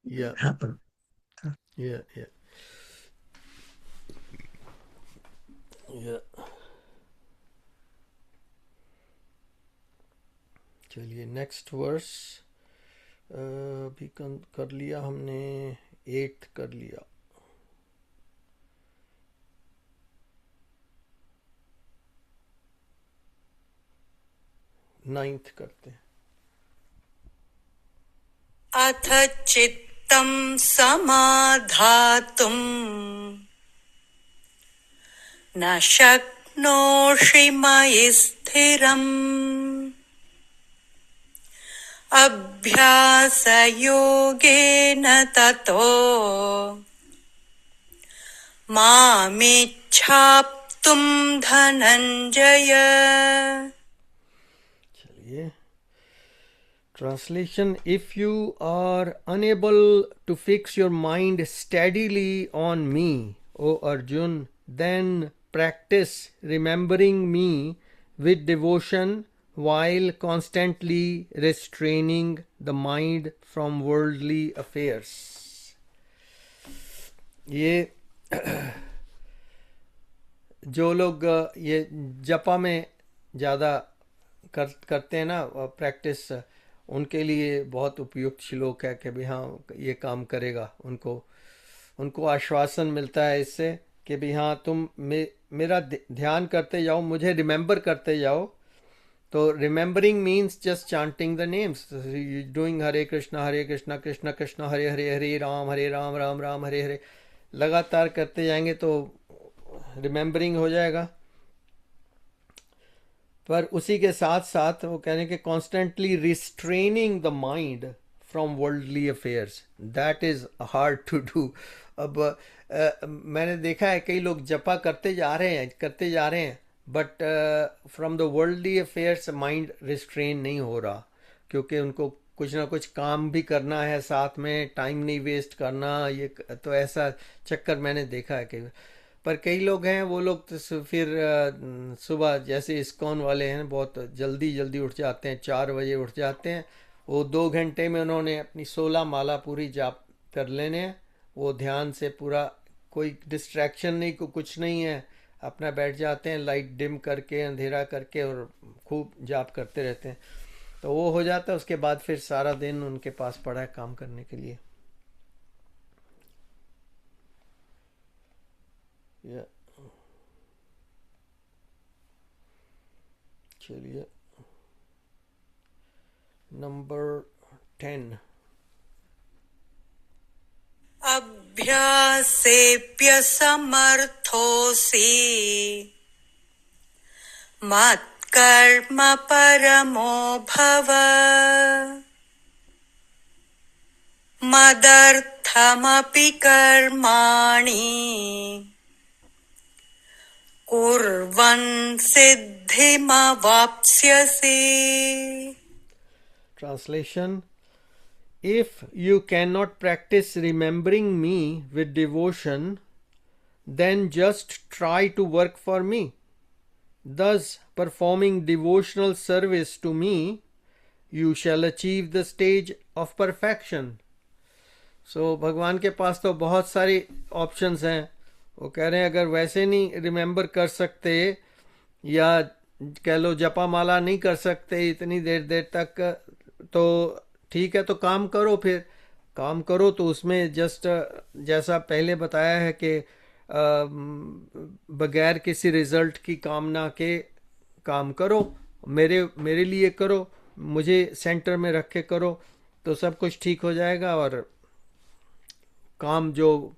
yeah happen. Yeah yeah या चलिए नेक्स्ट वर्स। अभी कर लिया हमने, 8 कर लिया। नाइन्थ करते हैं। अथ चित्तं समाधातुम् न शक्नोषि मयि स्थिरम् अभ्यासयोगेन ततो मामिच्छाप्तुं धनञ्जय। चलिए translation: if you are unable to fix your mind steadily on me, O Arjun, then practice remembering me with devotion while constantly restraining the mind from worldly affairs. ये जो लोग ये जपा में ज़्यादा करते हैं ना प्रैक्टिस, उनके लिए बहुत उपयुक्त श्लोक है कि भाई हाँ ये काम करेगा। उनको आश्वासन मिलता है इससे कि भाई हाँ तुम मेरा ध्यान करते जाओ, मुझे रिमेंबर करते जाओ। तो remembering means just chanting the names, doing Hare Krishna Krishna Krishna Hare Hare, Hare Ram Ram Ram Hare Hare. लगातार करते जाएंगे तो रिमेंबरिंग हो जाएगा। पर उसी के साथ साथ वो कह रहे हैं कि constantly restraining the mind from worldly affairs, that is hard to do. अब मैंने देखा है कई लोग जपा करते जा रहे हैं but from the worldly affairs mind restrain नहीं हो रहा, क्योंकि उनको कुछ ना कुछ काम भी करना है, साथ में टाइम नहीं वेस्ट करना। ये तो ऐसा चक्कर मैंने देखा है कई। पर कई लोग हैं वो लोग तो फिर सुबह जैसे इस्कॉन वाले हैं बहुत जल्दी उठ जाते हैं, 4 बजे उठ जाते हैं। वो 2 घंटे में उन्होंने अपनी 16 माला पूरी जाप कर लेने हैं। वो ध्यान से पूरा, कोई डिस्ट्रैक्शन नहीं, कुछ नहीं है, अपना बैठ जाते हैं लाइट डिम करके, अंधेरा करके, और खूब जाप करते रहते हैं। तो वो हो जाता है। उसके बाद फिर सारा दिन उनके पास पड़ा है काम करने के लिए। चलिए नंबर 10। अभ्यासेऽप्य समर्थोऽसि मत्कर्म परमो भव मदर्थमपि कर्माणि कुर्वन् सिद्धिमवाप्स्यसि। Translation: if you cannot practice remembering me with devotion, then just try to work for me. Thus, performing devotional service to me, you shall achieve the stage of perfection. So, भगवान के पास तो बहुत सारी ऑप्शंस हैं। वो कह रहे हैं अगर वैसे नहीं रिमेंबर कर सकते, या कह लो जपा माला नहीं कर सकते इतनी देर तक, तो ठीक है, तो काम करो। फिर काम करो तो उसमें जस्ट जैसा पहले बताया है कि बगैर किसी रिजल्ट की कामना के काम करो, मेरे लिए करो, मुझे सेंटर में रख के करो तो सब कुछ ठीक हो जाएगा, और काम जो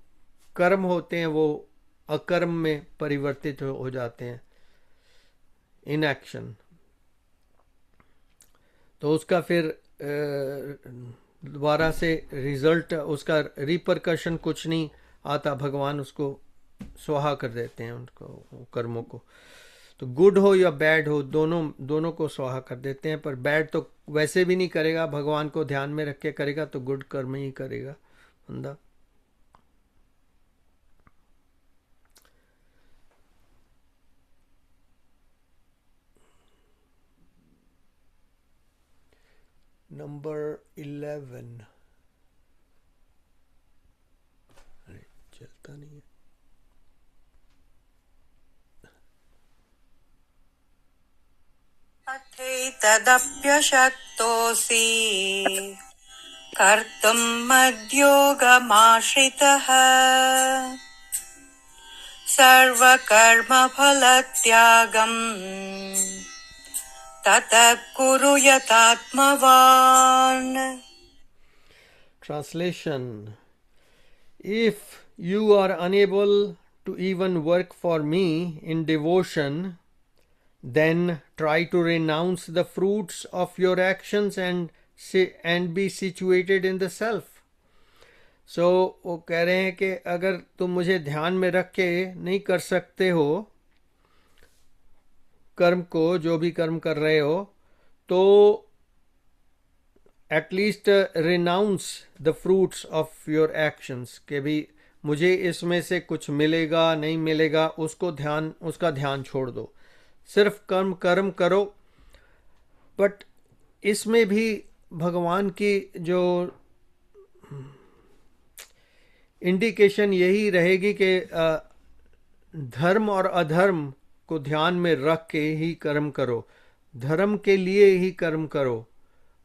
कर्म होते हैं वो अकर्म में परिवर्तित हो जाते हैं, इनएक्शन। तो उसका फिर दोबारा से रिजल्ट, उसका रिपरकशन कुछ नहीं आता, भगवान उसको स्वाहा कर देते हैं उनको कर्मों को। तो गुड हो या बैड हो, दोनों को स्वाहा कर देते हैं। पर बैड तो वैसे भी नहीं करेगा, भगवान को ध्यान में रख के करेगा तो गुड कर्म ही करेगा बंदा। नंबर 11 चलता नहीं है। अथैतदप्यशक्तोऽसि कर्तुम् मद्योगमाश्रितः सर्वकर्मफलत्यागम् ततः कुरु यतात्मवान्। Translation: If you are unable to even work for me in devotion, then try to renounce the fruits of your actions and be situated in the self. So वो कह रहे हैं कि अगर तुम मुझे ध्यान में रख के नहीं कर सकते हो कर्म को, जो भी कर्म कर रहे हो, तो at least renounce the fruits of your actions, कि भी मुझे इसमें से कुछ मिलेगा नहीं मिलेगा उसका ध्यान छोड़ दो, सिर्फ कर्म करो। बट इसमें भी भगवान की जो इंडिकेशन यही रहेगी कि धर्म और अधर्म को ध्यान में रख के ही कर्म करो, धर्म के लिए ही कर्म करो,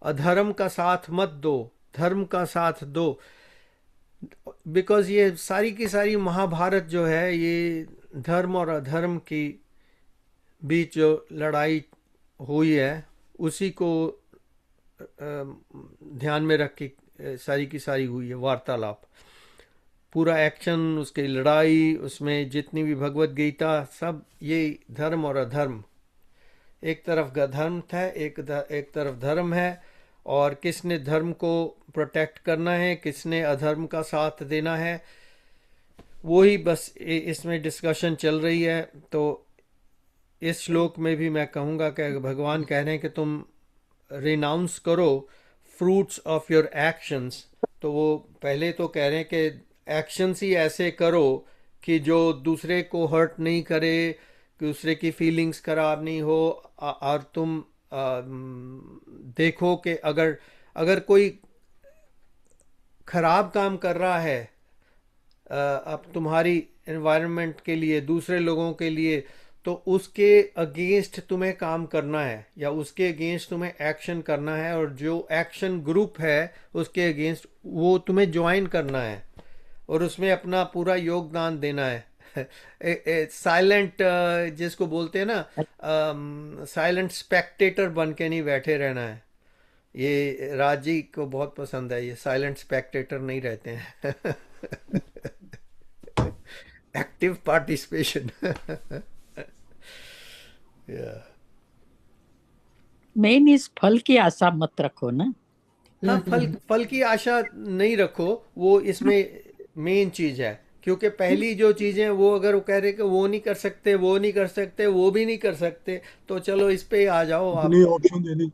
अधर्म का साथ मत दो, धर्म का साथ दो। बिकॉज ये सारी की सारी महाभारत जो है, ये धर्म और अधर्म की बीच जो लड़ाई हुई है उसी को ध्यान में रख के सारी की सारी हुई है वार्तालाप। पूरा एक्शन, उसकी लड़ाई, उसमें जितनी भी भगवत गीता, सब ये धर्म और अधर्म, एक तरफ धर्म था, एक तरफ धर्म है, और किसने धर्म को प्रोटेक्ट करना है, किसने अधर्म का साथ देना है, वो ही बस इसमें डिस्कशन चल रही है। तो इस श्लोक में भी मैं कहूँगा कि भगवान कह रहे हैं कि तुम रिनाउंस करो फ्रूट्स ऑफ योर एक्शंस। तो वो पहले तो कह रहे हैं कि एक्शंस ही ऐसे करो कि जो दूसरे को हर्ट नहीं करे, दूसरे की फीलिंग्स खराब नहीं हो, और तुम देखो कि अगर कोई खराब काम कर रहा है अब तुम्हारी एनवायरनमेंट के लिए, दूसरे लोगों के लिए, तो उसके अगेंस्ट तुम्हें काम करना है या उसके अगेंस्ट तुम्हें एक्शन करना है, और जो एक्शन ग्रुप है उसके अगेंस्ट वो तुम्हें ज्वाइन करना है और उसमें अपना पूरा योगदान देना है। साइलेंट जिसको बोलते हैं ना, साइलेंट स्पेक्टेटर बन के नहीं बैठे रहना है। ये राजी को बहुत पसंद है, ये साइलेंट स्पेक्टेटर नहीं रहते हैं। Active participation. मेन इस फल की आशा मत रखो ना। हाँ, फल की आशा नहीं रखो, वो इसमें मेन चीज है। क्योंकि पहली जो चीजें वो अगर वो कह रहे कि वो नहीं कर सकते, वो नहीं कर सकते, वो भी नहीं कर सकते, तो चलो इस पे आ जाओ आप, ऑप्शन दे दी,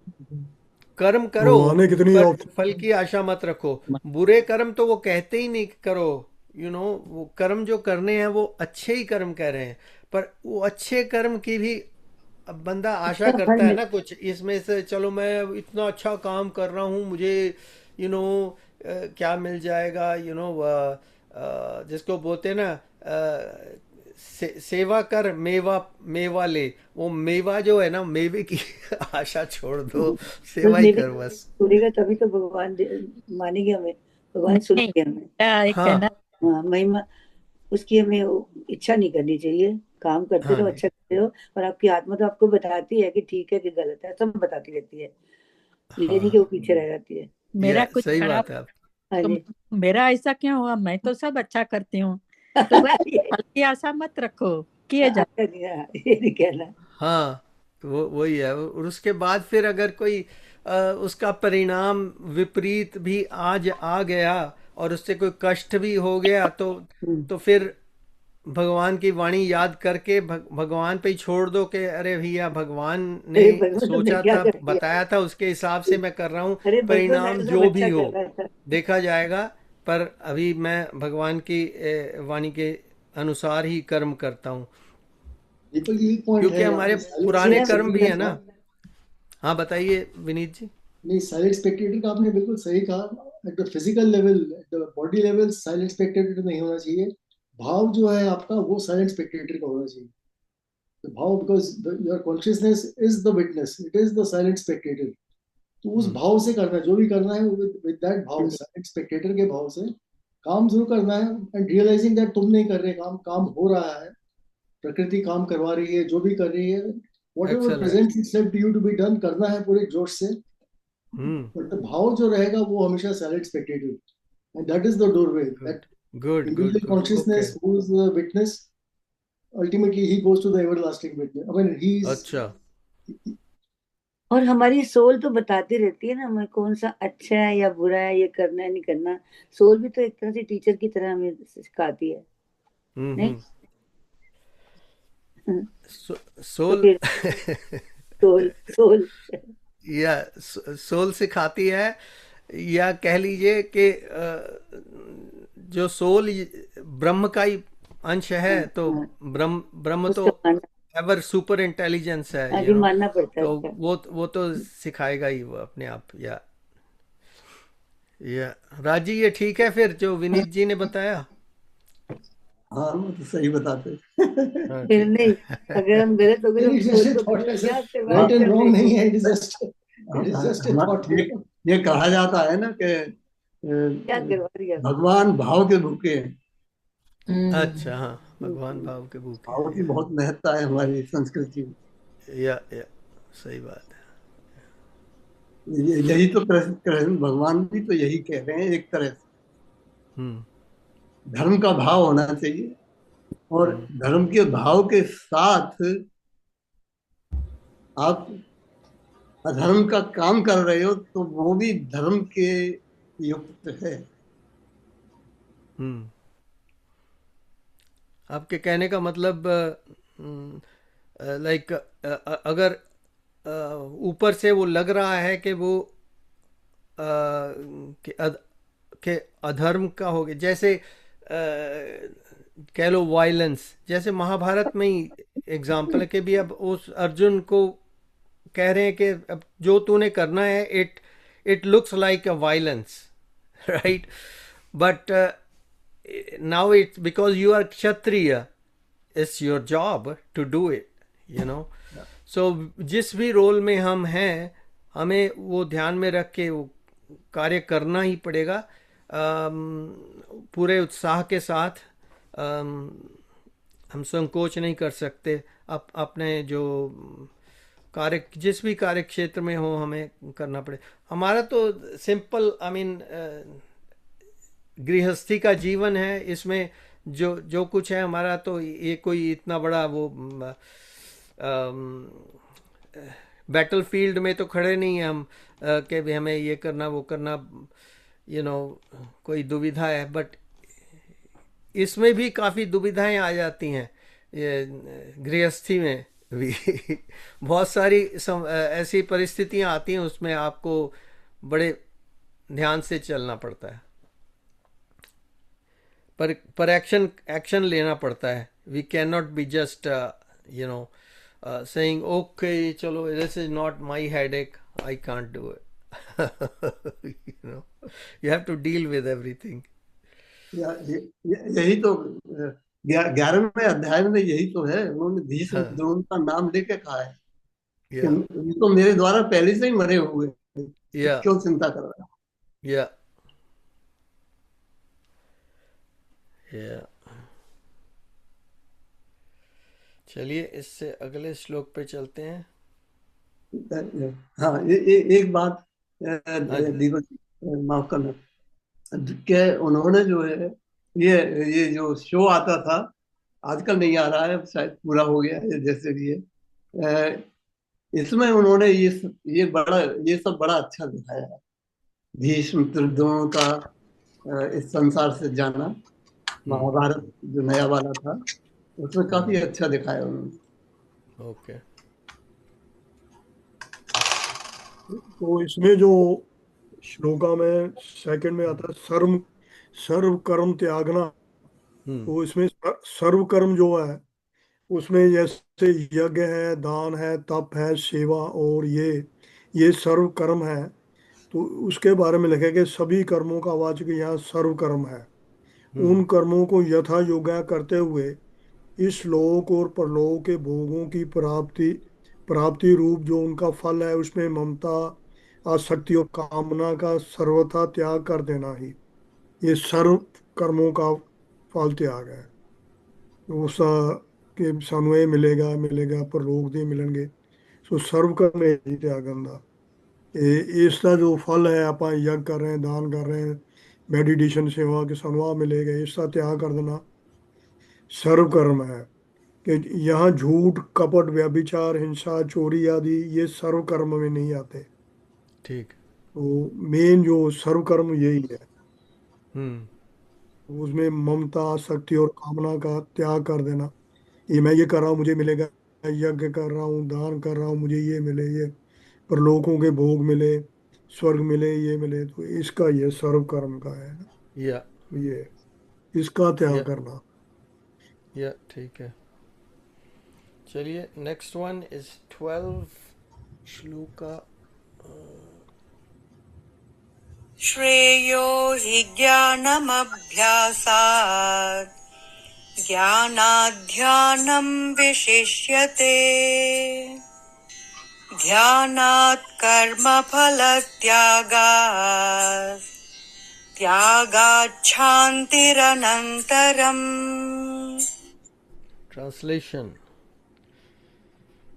कर्म करो, कितनी पर फल की आशा मत रखो। बुरे कर्म तो वो कहते ही नहीं करो, वो कर्म जो करने हैं वो अच्छे ही कर्म कह रहे हैं, पर वो अच्छे कर्म की भी अब बंदा आशा करता है ना कुछ इसमें से, चलो मैं इतना अच्छा काम कर रहा हूँ, मुझे क्या मिल जाएगा, जिसको बोलते हैं ना सेवा कर मेवा ले। वो मेवा जो है ना, मेवे की आशा छोड़ दो, सेवा ही कर बस। सुनेगा तभी तो भगवान मानेंगे हमें, भगवान सुनेंगे हमें। हाँ, महिमा उसकी हमें इच्छा नहीं करनी चाहिए। काम करते रहो, अच्छा करते रहो, और आपकी आत्मा तो आपको बताती है कि ठीक है कि गलत है, सब बताती रहती है। ये नहीं हाँ कि वो पीछे रह जाती है। मेरा ये कुछ सही खराब बात है आप हाँ तो जी। मेरा ऐसा क्यों हुआ? मैं तो सब अच्छा करती हूँ। तो हल्की आशा मत रखो, किए जा। अच्छा नहीं, हाँ, ये नहीं कहना। हाँ वो वही है। और उसके बाद फिर अगर कोई उसका परिणाम विपरीत भी आज आ गया और उससे कोई कष्ट भी हो गया हम्म। तो फिर भगवान की वाणी याद करके भगवान पे ही छोड़ दो कि अरे भैया भगवान ने अरे भगवान, तुमने सोचा क्या था कर दिया। बताया था उसके हिसाब से मैं कर रहा हूँ। अरे भगवान, परिणाम मैंने सब जो भी अच्छा हो कर रहा था। देखा जाएगा। पर अभी मैं भगवान की वाणी के अनुसार ही कर्म करता हूँ दीपक जी, एक पॉइंट क्योंकि है हमारे आपने साइलेंट जी पुराने हाँ, कर्म भी बिल्कुल है स्पेक्टेटर ना। का। अच्छा। हाँ बताइए विनीत जी। नहीं, साइलेंट स्पेक्टेटर का आपने बिल्कुल सही कहा। At the physical level, at the body level silent Spectator नहीं होना चाहिए। भाव जो है आपका, वो साइलेंट स्पेक्टेटर का होना चाहिए। तो भाव, because your consciousness is the witness, it is the silent Spectator. तो उस हम्म भाव से करना है जो भी करना है, विद दैट भाव, साइलेंट स्पेक्टेटर के भाव से काम जरूर करना है। एंड रियलाइजिंग दैट तुम नहीं कर रहे काम, काम हो रहा है, प्रकृति काम करवा रही है, जो भी कर रही है। Whatever excellent. Present itself to you to be done, करना है पूरे जोश से। हम्म बट भाव जो रहेगा वो हमेशा silent Spectator, and that is the doorway. Good that good good individual good okay. consciousness who is the witness, ultimately he goes to the everlasting witness. I mean, he's अच्छा और हमारी सोल तो बताती रहती है ना हमें कौन सा अच्छा है या बुरा है, ये करना है नहीं करना। सोल भी तो एक तरह से टीचर की तरह हमें सिखाती है, नहीं? हम्म। हाँ, तो सोल फिर सोल सोल या सोल सिखाती है या कह लीजिए कि जो सोल ब्रह्म का ही अंश है हाँ, तो हाँ, ब्रह्म ब्रह्म तो उसका मानना, एवर सुपर इंटेलिजेंस है अभी मानना पड़ता है तो उसका। वो तो सिखाएगा ही वो अपने आप। या राजी ये ठीक है फिर जो विनीत जी ने बताया। हाँ वो तो सही बताते हाँ फिर ठीक नहीं, है अगर हम गलत हो गए तो हम it's just सोल a को thought, ऐसा यहाँ से हाँ, बात right and कर wrong देंगे। नहीं है, it is just a thought. ये कहा जाता है ना कि क्या करवा दिया। भगवान भाव के भूखे हैं। अच्छा हाँ भगवान भाव के भूखे भाव की हैं। बहुत महत्ता है हमारी संस्कृति में। या सही बात है। यही तो कृष्ण कृष्ण भगवान भी तो यही कह रहे हैं एक तरह से। हम्म धर्म का भाव होना चाहिए और हम्म धर्म के भाव के साथ आप अधर्म का काम कर रहे हो तो वो भी धर्म के युक्त है। हम्म। आपके कहने का मतलब लाइक अगर ऊपर से वो लग रहा है कि वो कि कि अधर्म का हो गया जैसे कह लो वायलेंस जैसे महाभारत में ही एग्जाम्पल है कि भी अब उस अर्जुन को कह रहे हैं कि अब जो तूने करना है it looks like a violence right but now it's because you are kshatriya it's your job to do it you know so जिस भी रोल में हम हैं हमें वो ध्यान में रख के वो कार्य करना ही पड़ेगा पूरे उत्साह के साथ। हम संकोच नहीं कर सकते अपने जो कार्य जिस भी कार्य क्षेत्र में हो हमें करना पड़े। हमारा तो सिंपल आई मीन गृहस्थी का जीवन है इसमें जो जो कुछ है हमारा तो ये कोई इतना बड़ा वो बैटल फील्ड में तो खड़े नहीं हैं हम कि भी हमें ये करना वो करना कोई दुविधा है बट इसमें भी काफ़ी दुविधाएं आ जाती हैं ये गृहस्थी में भी बहुत सारी ऐसी परिस्थितियां आती हैं उसमें आपको बड़े ध्यान से चलना पड़ता है पर एक्शन लेना पड़ता है। We can not be just saying okay चलो this is not my headache I can't do it you have to deal with everything। यही तो 11वें अध्याय में यही तो है। उन्होंने भीष्म हाँ द्रोण का नाम लेके कहा है कि या ये तो मेरे द्वारा पहले से ही मरे हुए हैं, तो या क्यों चिंता कर रहा है। या या चलिए इससे अगले श्लोक पे चलते हैं। हाँ एक बात हाँ जी। दीपक माफ करना कि उन्होंने जो है ये जो शो आता था, आजकल नहीं आ रहा है, शायद पूरा हो गया है जैसे भी है। अ, इसमें उन्होंने ये बड़ा ये सब बड़ा अच्छा दिखाया है। भीष्म दोनों का इस संसार से जाना, महाभारत जो नया वाला था उसमें काफी अच्छा दिखाया उन्होंने। ओके। तो इसमें जो श्लोका में सेकंड में आता है सर्व सर्व कर्म त्यागना। हम्म। तो इसमें सर्व कर्म जो है उसमें जैसे यज्ञ है, दान है, तप है, सेवा, और ये सर्व कर्म है। तो उसके बारे में लिखा है कि सभी कर्मों का वाचक यहाँ सर्व कर्म है। हम्म। उन कर्मों को यथा योग्य करते हुए इस लोक और परलोक के भोगों की प्राप्ति प्राप्ति रूप जो उनका फल है उसमें ममता, आसक्ति और कामना का सर्वथा त्याग कर देना ही ये सर्व कर्मों का फल त्याग है। तो सा कि सानू ये मिलेगा मिलेगा परलोक दे मिलणगे। सो सर्व करने ही त्याग करना। इसका जो फल है आप यज्ञ कर रहे हैं, दान कर रहे हैं, मेडिटेशन सेवा के सानू आ मिलेगा, इसका त्याग कर देना सर्व कर्म है। कि यहाँ झूठ, कपट, व्यभिचार, हिंसा, चोरी आदि ये सर्व कर्म में नहीं आते। ठीक। तो मेन जो सर्व कर्म यही है। हम्म। उसमें ममता, आसक्ति और कामना का त्याग कर देना। ये मैं ये कर रहा हूँ मुझे मिलेगा, यज्ञ कर रहा हूँ, दान कर रहा हूँ मुझे ये मिले, ये परलोकों के भोग मिले, स्वर्ग मिले, ये मिले, तो इसका ये सर्व कर्म का है ना। या ये इसका त्याग या करना। या ठीक है। चलिए, नेक्स्ट वन इज 12 श्लोका। श्रेयो हि ज्ञानमभ्यासात् ज्ञानाध्यानं विशिष्यते ध्यानात् कर्मफलत्यागात् त्यागाच्छान्तिरनन्तरम्। Translation: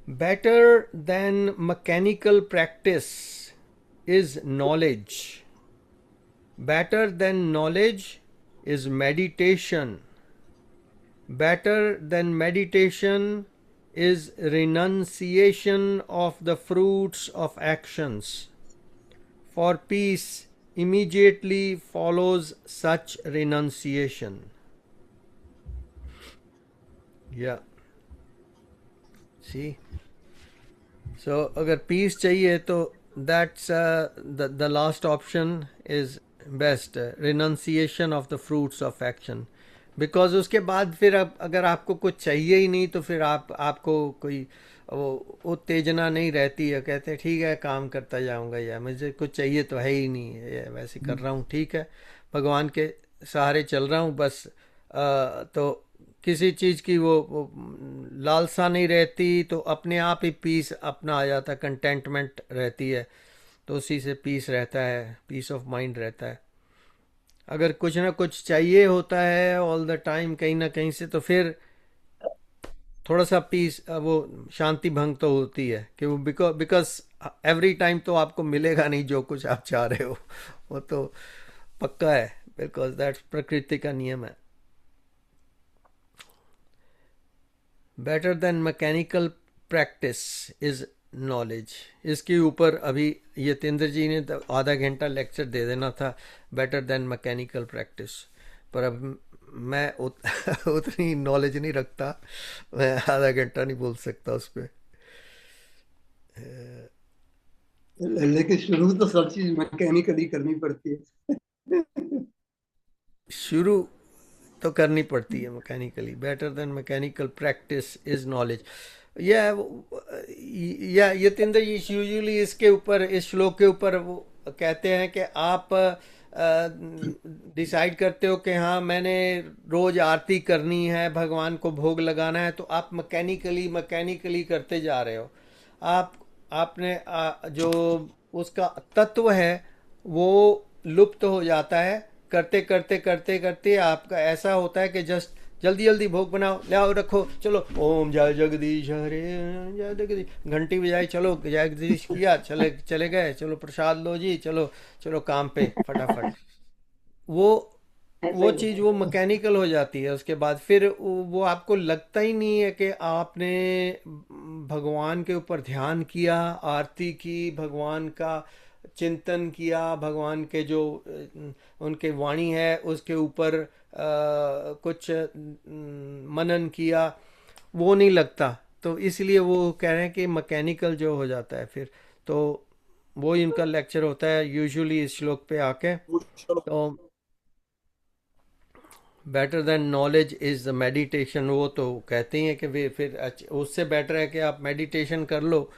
better than mechanical practice is knowledge. Better than knowledge is meditation. Better than meditation is renunciation of the fruits of actions. For peace immediately follows such renunciation. Yeah. See? So, अगर peace चाहिए तो that's the last option is best, renunciation of the fruits of action. Because उसके बाद फिर अगर आपको कुछ चाहिए ही नहीं तो फिर आपको कोई वो उत्तेजना नहीं रहती है। कहते हैं ठीक है काम करता जाऊंगा, या मुझे कुछ चाहिए तो है ही नहीं, ये वैसे कर रहा हूँ, ठीक है भगवान के सहारे चल रहा हूँ बस। तो किसी चीज़ की वो लालसा नहीं रहती, तो अपने आप ही पीस अपना आ जाता, कंटेंटमेंट रहती है, तो उसी से पीस रहता है, पीस ऑफ माइंड रहता है। अगर कुछ ना कुछ चाहिए होता है ऑल द टाइम कहीं ना कहीं से, तो फिर थोड़ा सा पीस वो शांति भंग तो होती है कि वो बिकॉज एवरी टाइम तो आपको मिलेगा नहीं जो कुछ आप चाह रहे हो, वो तो पक्का है, बिकॉज दैट्स प्रकृति का नियम है। Better than mechanical practice is knowledge. इसके ऊपर अभी यतेंद्र जी ने आधा घंटा लेक्चर दे देना था, बेटर देन मैकेनिकल प्रैक्टिस, पर अब मैं उतनी नॉलेज नहीं रखता, मैं आधा घंटा नहीं बोल सकता उस पर। लेकिन शुरू तो सब चीज मैकेनिकली करनी पड़ती है। शुरू तो करनी पड़ती है mechanically. Better than mechanical practice is knowledge. या यतेंद्र जी यूजुअली इसके ऊपर, इस श्लोक के ऊपर वो कहते हैं कि आप डिसाइड करते हो कि हाँ मैंने रोज आरती करनी है, भगवान को भोग लगाना है, तो आप मैकेनिकली करते जा रहे हो। आपने जो उसका तत्व है वो लुप्त हो जाता है, करते करते करते करते आपका ऐसा होता है कि जस्ट जल्दी जल्दी भोग बनाओ, ले आओ, रखो, चलो ओम जय जगदीश हरे, जय जगदीश, घंटी बजाई, चलो जगदीश किया, चले चले गए, चलो प्रसाद लो जी, चलो चलो काम पे फटाफट। वो ऐसा वो ही चीज़ है। वो मैकेनिकल हो जाती है। उसके बाद फिर वो आपको लगता ही नहीं है कि आपने भगवान के ऊपर ध्यान किया, आरती की, भगवान का चिंतन किया, भगवान के जो उनके वाणी है उसके ऊपर कुछ मनन किया, वो नहीं लगता। तो इसलिए वो कह रहे हैं कि मैकेनिकल जो हो जाता है फिर। तो वो ही उनका लेक्चर होता है यूजुअली इस श्लोक पे आके। तो better than knowledge is meditation, वो तो कहते ही हैं कि वे फिर उससे बेटर है कि आप मेडिटेशन कर लो।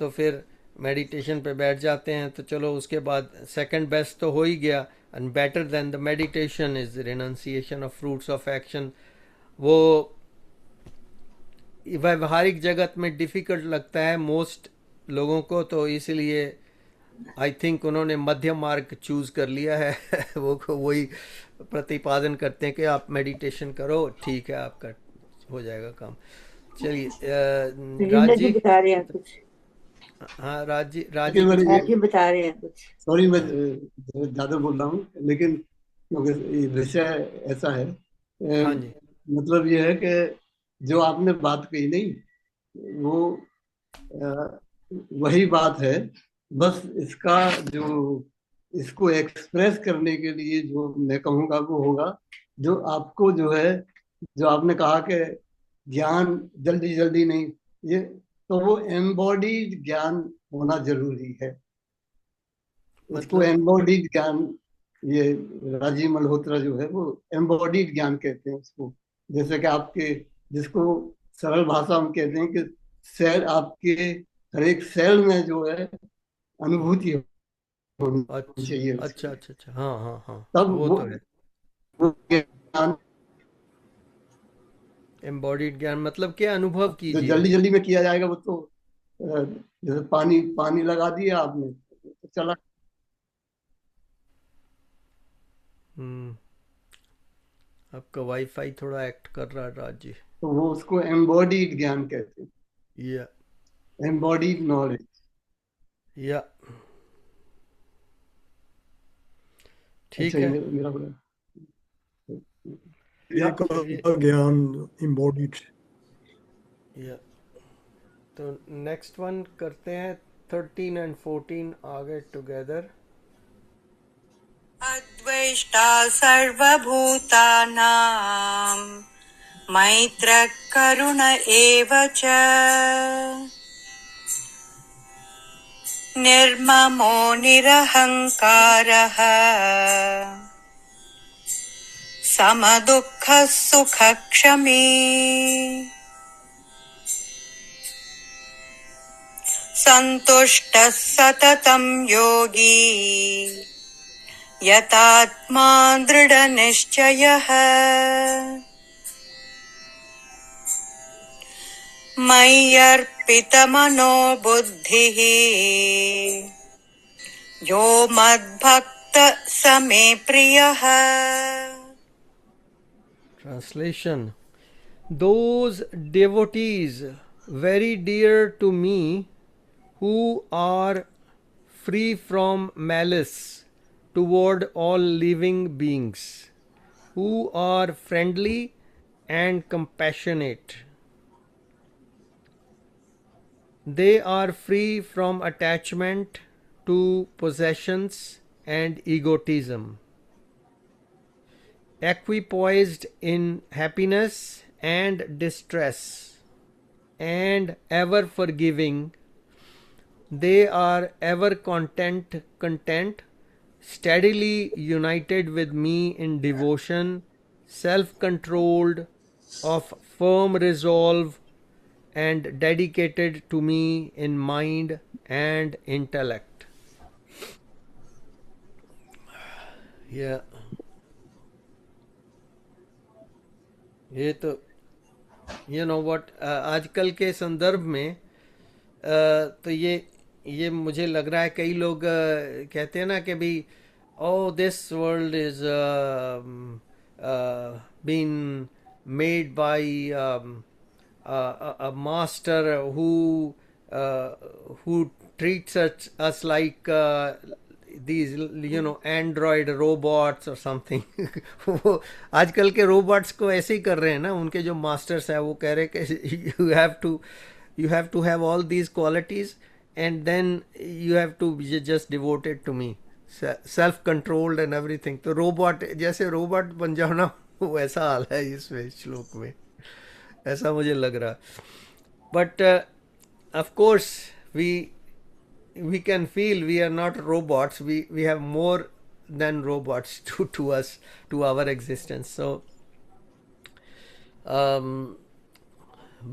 तो फिर मेडिटेशन पे बैठ जाते हैं, तो चलो उसके बाद सेकंड बेस्ट तो हो ही गया। And better than the meditation is renunciation of fruits of action. वो व्यवहारिक जगत में डिफ़िकल्ट लगता है मोस्ट लोगों को, तो इसलिए आई थिंक उन्होंने मध्य मार्ग चूज कर लिया है। वो वही प्रतिपादन करते हैं कि आप मेडिटेशन करो, ठीक है, आपका हो जाएगा काम। चलिए राज राजेंद्र जी जी। बता रहे हैं कुछ। हाँ राज जी, राज जी लेकिन कुछ राज जी बता रहे हैं कुछ। सॉरी, मैं ज्यादा बोल रहा हूँ, लेकिन क्योंकि ये विषय ऐसा है, हाँ जी। मतलब ये है कि जो आपने बात कही नहीं, वो अ, वही बात है। बस इसका जो इसको एक्सप्रेस करने के लिए जो मैं कहूँगा वो होगा, जो आपको जो है, जो आपने कहा कि ज्ञान जल्दी जल्दी नहीं, ये तो वो एम्बॉडीड ज्ञान होना जरूरी है। इसको मतलब एम्बॉडीड ज्ञान, ये राजीव मल्होत्रा जो है वो एम्बॉडीड ज्ञान कहते हैं उसको। जैसे कि आपके, जिसको सरल भाषा में कहते हैं कि सेल, आपके हर एक सेल में जो है अनुभूति होनी अच्छा चाहिए अच्छा उसकी। अच्छा अच्छा, हाँ हाँ हाँ, तब वो तो है। वो ज्ञान एम्बॉडीड ज्ञान मतलब क्या, अनुभव जो कीजिए। जल्दी जल्दी में किया जाएगा वो तो जैसे पानी पानी लगा दिया आपने तो चला। हम्म। आपका वाईफाई थोड़ा एक्ट कर रहा है राज जी। तो वो उसको एम्बॉडीड ज्ञान कहते या हैं, एम्बॉडीड नॉलेज। या अच्छा, ठीक ये है। मेरा बोला या। एक चलिए। ज्ञान इम्बॉडीड। या तो नेक्स्ट वन करते हैं, 13 एंड 14 आगे टुगेदर। अद्वेष्टा सर्वभूतानां मैत्रः करुण एव च निर्ममो निरहङ्कारः समदुःखः सुखक्षमी सन्तुष्टः सततं योगी यतात्मा दृढनिश्चयः मय्यर्पितमनो बुद्धिः यो मद्भक्त स मे प्रियः। Translation: those devotees very dear to me who are free from malice toward all living beings, who are friendly and compassionate. They are free from attachment to possessions and egotism, equipoised in happiness and distress, and ever forgiving. They are ever content, steadily united with me in devotion, self controlled, of firm resolve, and dedicated to me in mind and intellect. Yeah. ये तो व्हाट आजकल के संदर्भ में तो ये मुझे लग रहा है कई लोग कहते हैं ना कि भाई, oh this world is been made by a master who treats us like these android robots or something. वो आजकल के robots को ऐसे ही कर रहे हैं ना, उनके जो masters हैं वो कह रहे हैं कि you have to have all these qualities and then you have to be just devoted to me, self controlled and everything. तो robot जैसे robot बन जाओ ना, वो ऐसा हाल है इसमें श्लोक में, ऐसा मुझे लग रहा. But of course we can feel we are not robots. We have more than robots to us, to our existence. So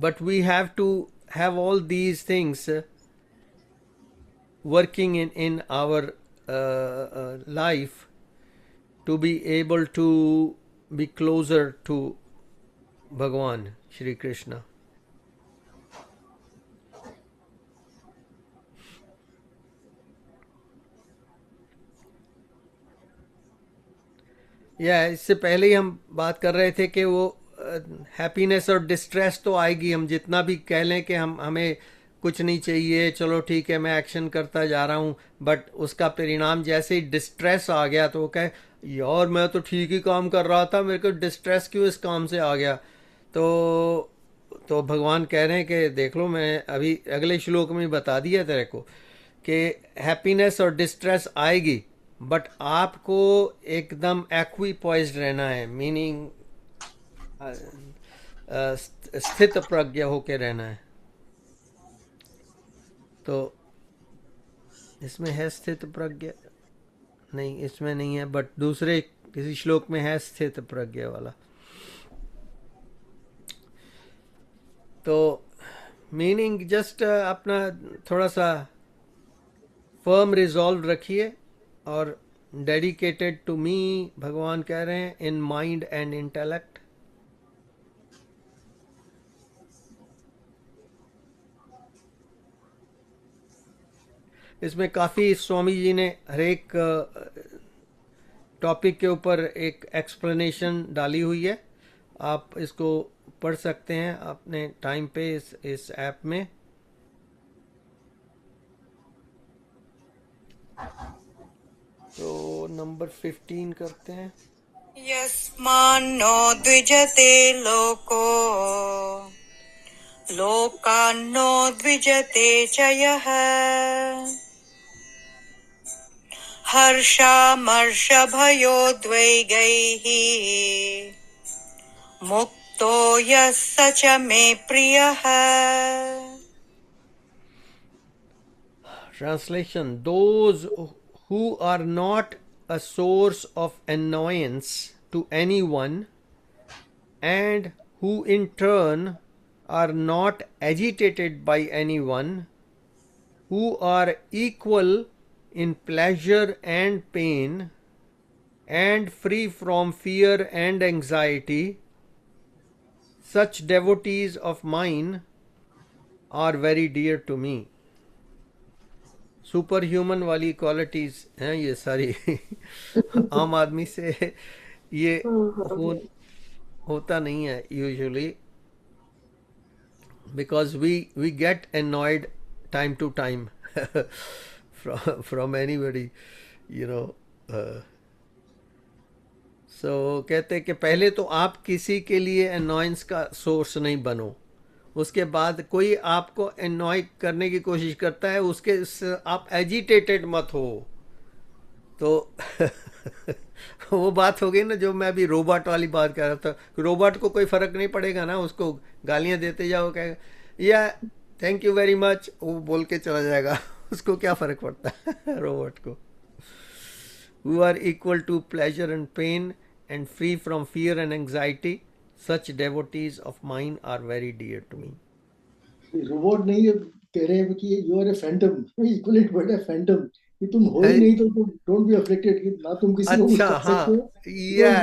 but we have to have all these things working in our life to be able to be closer to Bhagwan Shri Krishna. इससे पहले ही हम बात कर रहे थे कि वो हैप्पीनेस और डिस्ट्रेस तो आएगी. हम जितना भी कह लें कि हमें कुछ नहीं चाहिए, चलो ठीक है मैं एक्शन करता जा रहा हूँ, बट उसका परिणाम जैसे ही डिस्ट्रेस आ गया तो वो कहे यार मैं तो ठीक ही काम कर रहा था, मेरे को डिस्ट्रेस क्यों इस काम से आ गया. तो भगवान कह रहे हैं कि देख लो, मैं अभी अगले श्लोक में बता दिया तेरे को कि हैप्पीनेस और डिस्ट्रेस आएगी, बट आपको एकदम एक्विपॉइज्ड रहना है, मीनिंग स्थित प्रज्ञ होके रहना है. तो इसमें है स्थित प्रज्ञ, नहीं इसमें नहीं है, बट दूसरे किसी श्लोक में है स्थित प्रज्ञ वाला. तो मीनिंग जस्ट अपना थोड़ा सा फर्म रिजॉल्व रखिए और डेडिकेटेड टू मी, भगवान कह रहे हैं, इन माइंड एंड इंटेलेक्ट. इसमें काफ़ी स्वामी जी ने हर एक टॉपिक के ऊपर एक एक्सप्लेनेशन डाली हुई है. आप इसको पढ़ सकते हैं अपने टाइम पे इस ऐप में. तो नंबर 15 करते हैं. यस्मान्नो द्विजते लोको लोकान्नो द्विजते च यः हर्षामर्षभयोद्वेगैः मुक्तो यः स च मे प्रियः. Translation: those who are not a source of annoyance to anyone and who in turn are not agitated by anyone, who are equal in pleasure and pain and free from fear and anxiety, such devotees of mine are very dear to me. Super human वाली क्वालिटीज हैं ये सारी. आम आदमी से ये होता नहीं है usually, because we get annoyed time to time from anybody, so कहते कि पहले तो आप किसी के लिए अनॉयंस का सोर्स नहीं बनो, उसके बाद कोई आपको एनॉय करने की कोशिश करता है उसके आप एजिटेटेड मत हो. तो वो बात हो गई ना जो मैं अभी रोबोट वाली बात कर रहा था. रोबोट को कोई फर्क नहीं पड़ेगा ना, उसको गालियां देते जाओ, कहेगा या थैंक यू वेरी मच, वो बोल के चला जाएगा. उसको क्या फर्क पड़ता है रोबोट को. who are equal to pleasure and pain and free from fear and anxiety, such devotees of mine are very dear to me. Robot नहीं है, कह रहे हैं कि you are a phantom, equivalent word है phantom, कि तुम हो ही नहीं तो तुम don't be afflicted, कि ना तुम किसी को कुछ कर सकते हो.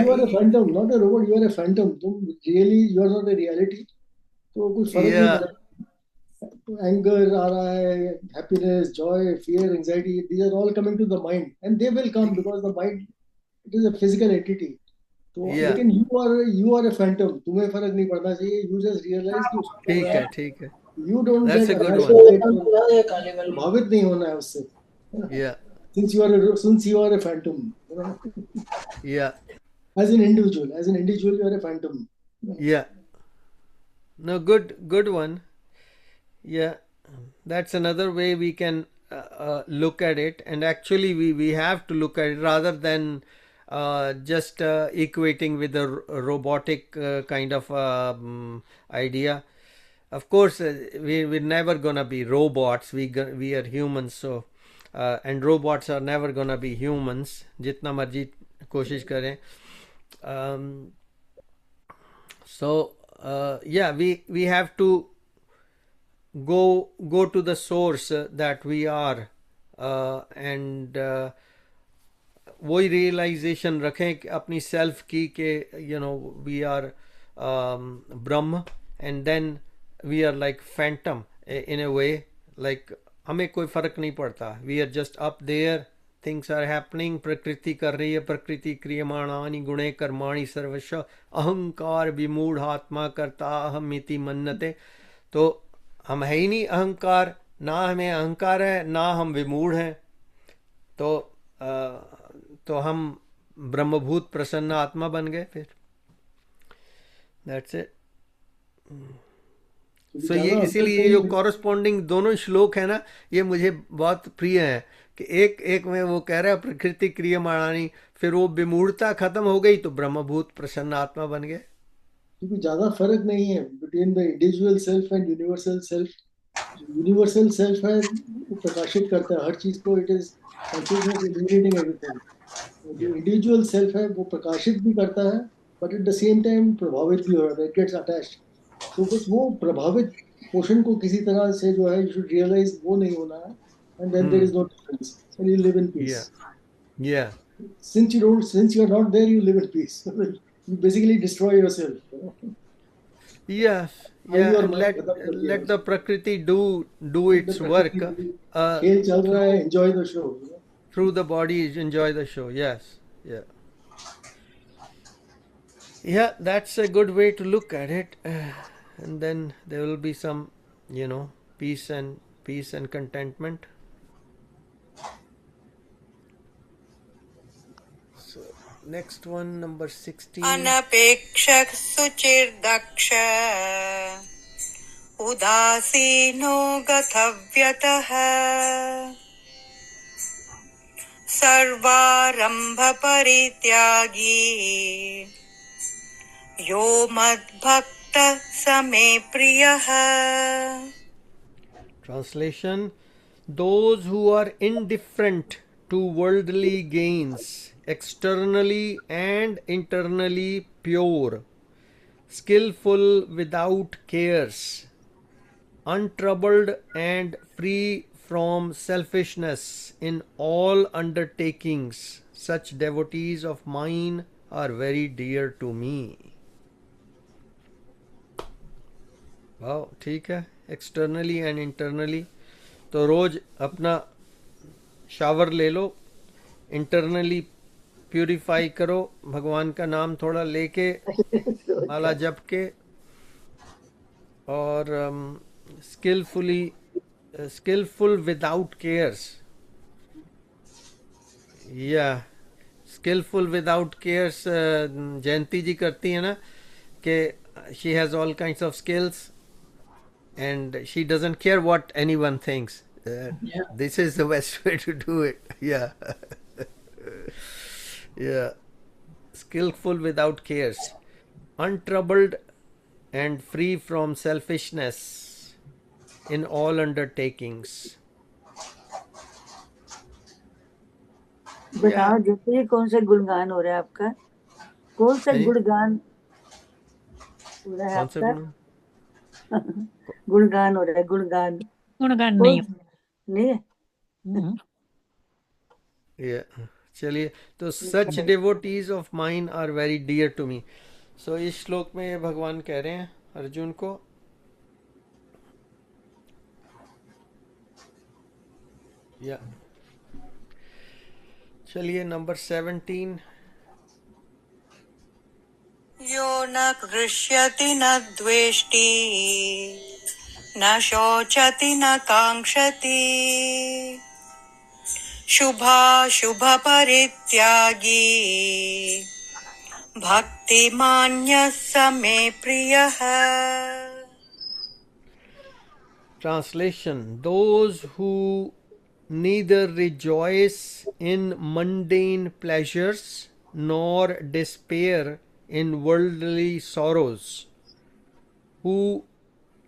You are a phantom, not a robot. You are a phantom. तुम really, you are not a reality. तो कुछ फर्क नहीं पड़ता. Anger आ रहा है, happiness, joy, fear, anxiety, these are all coming to the mind, and they will come because the mind, it is a physical entity. तो या लेकिन यू आर ए फैंटम, तुम्हें फर्क नहीं पड़ना चाहिए, यू जस्ट रियलाइज कि उसको कर ठीक रहा है, है, ठीक है, you don't that's get a good attached one. To it, प्रभावित नहीं होना है उससे, या since you are a phantom, you know, या as an individual you are a phantom. या no, good one. Yeah, that's another way we can look at it, and actually we have to look at it rather than just equating with a robotic kind of idea. Of course, we're never gonna be robots. We are humans, so and robots are never gonna be humans. जितना मर्जी कोशिश करें. Um, so yeah, we have to go to the source that we are, and वही रियलाइजेशन रखें कि अपनी सेल्फ की कि we are Brahman, and then we are like phantom in a way, like हमें कोई फर्क नहीं पड़ता, we are just up there, things are happening, प्रकृति कर रही है, प्रकृति क्रियमाणानि गुणे कर्माणि सर्वश अहंकार विमूढ़ आत्मा करता अहम इति मन्नते। तो हम है ही नहीं अहंकार, ना हमें अहंकार है, ना हम विमूढ़ हैं, तो हम ब्रह्मभूत प्रसन्न आत्मा बन गए फिर। That's it. सो ये इसीलिए जो कॉरस्पॉन्डिंग दोनों श्लोक है ना, ये मुझे बहुत प्रिय है कि एक में वो कह रहा है प्रकृति क्रियमाणानि, फिर वो विमूढ़ता खत्म हो गई तो ब्रह्मभूत प्रसन्न आत्मा बन गए। क्योंकि ज्यादा फर्क नहीं है between the individual self and universal self. Universal self है वो प्रकाशित करता है हर चीज को, it is consciousness illuminating everything. जो इंडिविजुअल सेल्फ है वो प्रकाशित भी करता है, but at the same time प्रभावित भी हो रहा है, इट गेट्स अटैच्ड। तो बस वो प्रभावित पोर्शन को किसी तरह से जो है यू शुड रियलाइज वो नहीं होना है, and then there is no difference and you live in peace. या Since you are not there, you live in peace. You basically destroy yourself. Yes, Your yeah, and mind let खत्म कर दिया let the prakriti do उसने। its work. प्रकृति खेल चल रहा है, enjoy the show. Through the body, enjoy the show. Yes, yeah, yeah. That's a good way to look at it, and then there will be some, peace and contentment. So next one, number 16. अनपेक्षः सुचिर्दक्ष उदासीनो गतव्यतः सर्वारंभ परित्यागी यो मद्भक्तः स मे प्रियः। Translation: those who are indifferent to worldly gains, externally and internally pure, skillful without cares, untroubled and free from selfishness in all undertakings, such devotees of mine are very dear to me. वाह, ठीक है, एक्सटर्नली एंड इंटरनली। तो रोज अपना शावर ले लो, इंटरनली प्यूरिफाई करो, भगवान का नाम थोड़ा लेके, माला जप के, और skillful without cares. या skillful without cares जयंती जी करती है ना कि she has all kinds of skills and she doesn't care what anyone thinks. This is the best way to do it. Yeah. Yeah. Skillful without cares, untroubled and free from selfishness in all undertakings. बताओ जैसे कौन सा गुणगान हो रहा है आपका? कौन सा गुणगान हो रहा है आपका? गुणगान हो रहा है, गुणगान नहीं है। चलिए, तो such devotees of mine are very dear to me. So इस श्लोक में ये भगवान कह रहे हैं अर्जुन को, या चलिए नंबर 17। हृष्यति न द्वेष्टि न शोचति न काङ्क्षति शुभाशुभपरित्यागी भक्तिमान्यः स मे प्रियः. Translation: Those who neither rejoice in mundane pleasures nor despair in worldly sorrows, who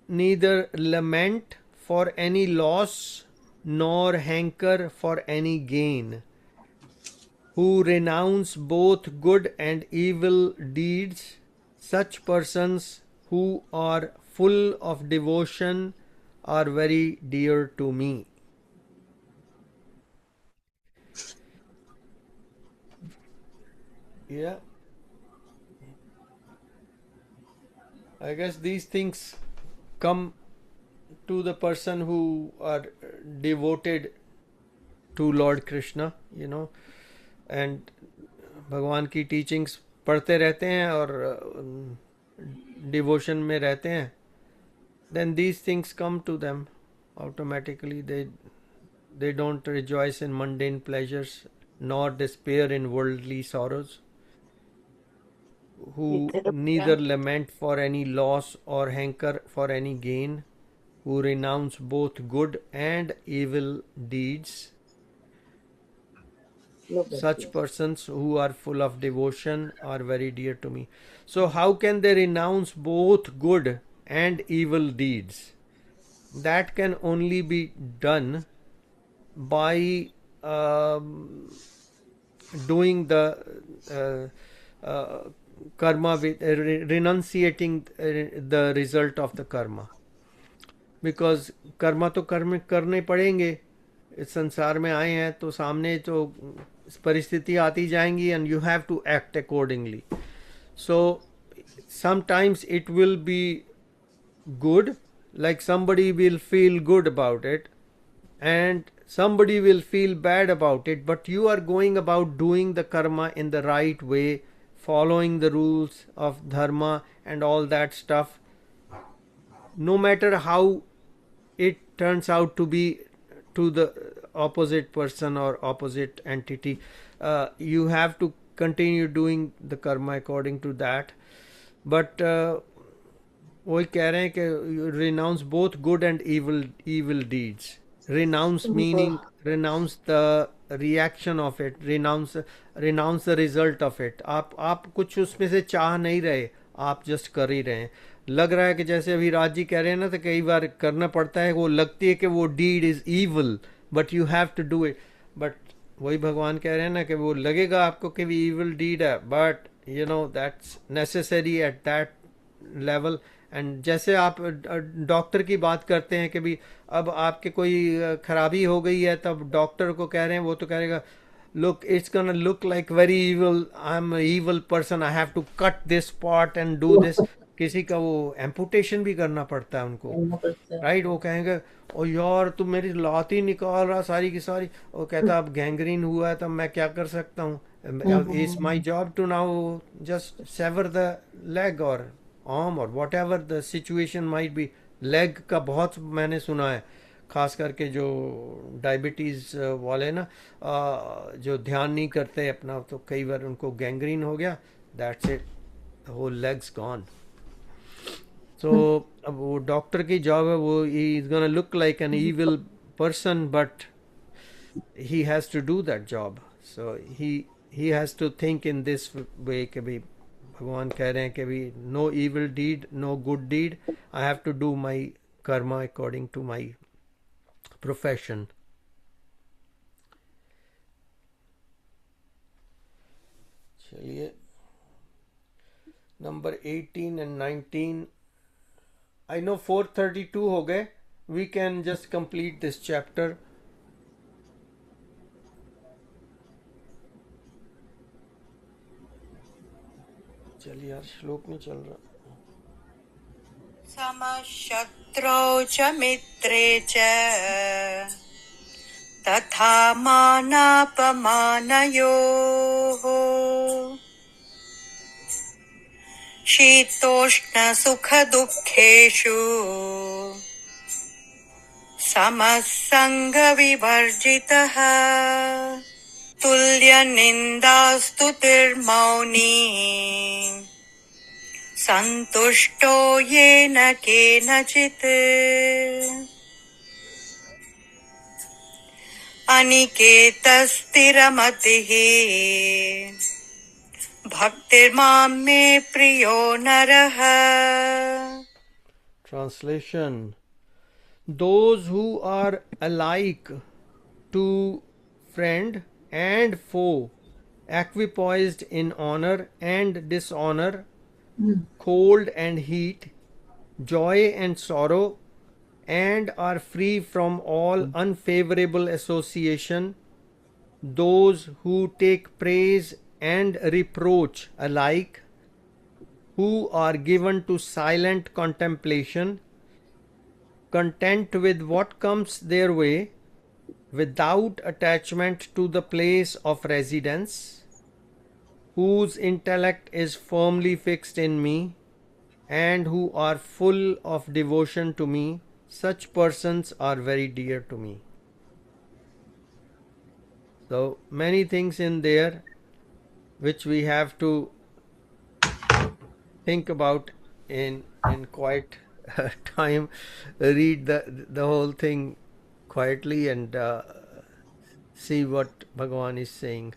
neither lament for any loss nor hanker for any gain, who renounce both good and evil deeds, such persons who are full of devotion are very dear to me. Yeah, I guess these things come to the person who are devoted to Lord Krishna, and भगवान की टीचिंग्स पढ़ते रहते हैं और डिवोशन में रहते हैं, then these things come to them automatically. They don't rejoice in mundane pleasures nor despair in worldly sorrows, who neither lament for any loss or hanker for any gain, who renounce both good and evil deeds. Such persons who are full of devotion are very dear to me. So how can they renounce both good and evil deeds? That can only be done by doing the karma, with renunciating the result of the karma. Because Karma तो कर्म करने पड़ेंगे, इस संसार में आए हैं तो सामने तो परिस्थिति आती जाएंगी, and you have to act accordingly. So sometimes it will be good, like somebody will feel good about it and somebody will feel bad about it, but you are going about doing the karma in the right way, following the rules of dharma and all that stuff. No matter how it turns out to be to the opposite person or opposite entity, you have to continue doing the karma according to that. But वही कह रहे हैं कि renounce both good and evil deeds. Renounce meaning renounce the reaction of it, renounce the result of it. आप कुछ उसमें से चाह नहीं रहे, आप जस्ट कर ही रहे हैं. लग रहा है कि जैसे अभी राज जी कह रहे हैं ना, तो कई बार करना पड़ता है, वो लगती है कि वो deed is evil but you have to do it. But वही भगवान कह रहे हैं ना कि वो लगेगा आपको कि भी ईवल डीड है, but that's necessary at that level. And जैसे आप डॉक्टर की बात करते हैं कि भी अब आपके कोई खराबी हो गई है, तब डॉक्टर को कह रहे हैं, वो तो कहेगा look, it's gonna look like very evil, I'm an evil person, I have to cut this part and do this. किसी का वो एम्पुटेशन भी करना पड़ता है उनको, राइट. वो कहेंगे ओ यार तुम मेरी लात ही निकाल रहा सारी की सारी. वो कहता अब गैंग्रीन हुआ है, तब मैं क्या कर सकता हूँ? It's my job to now just sever the leg और आर्म और whatever the situation might be. Leg का बहुत मैंने सुना है, खास करके जो डायबिटीज़ वाले ना, जो ध्यान नहीं करते अपना, तो कई बार उनको गैंग्रीन हो गया, that's it, the whole legs gone. So अब वो डॉक्टर की जॉब है, वो he is gonna look like an evil person, but he has to do that job. So he has to think in this way कि भाई भगवान कह रहे हैं कि भाई no evil deed, no good deed, I have to do my karma according to my profession. चलिए नंबर 18 and 19. I know 432 हो गए. We can just complete this chapter. चलिए यार, श्लोक नहीं चल रहा. समशत्रौ च मित्रे च तथा मानापमानयोः शीतोष्णसुखदुःखेषु समः सङ्गविवर्जितः तुल्यनिन्दास्तुतिर्मौनी सन्तुष्टो येन केनचित् अनिकेतस्थिरमतिः भक्तिर्मां मे प्रियो नरः. Translation: Those who are alike to friend and foe, equipoised in honor and dishonor, cold and heat, joy and sorrow, and are free from all unfavorable association, those who take praise and reproach alike, who are given to silent contemplation, content with what comes their way, without attachment to the place of residence, whose intellect is firmly fixed in me, and who are full of devotion to me, such persons are very dear to me. So many things in there which we have to think about in quiet time. Read the whole thing quietly and see what भगवान is saying.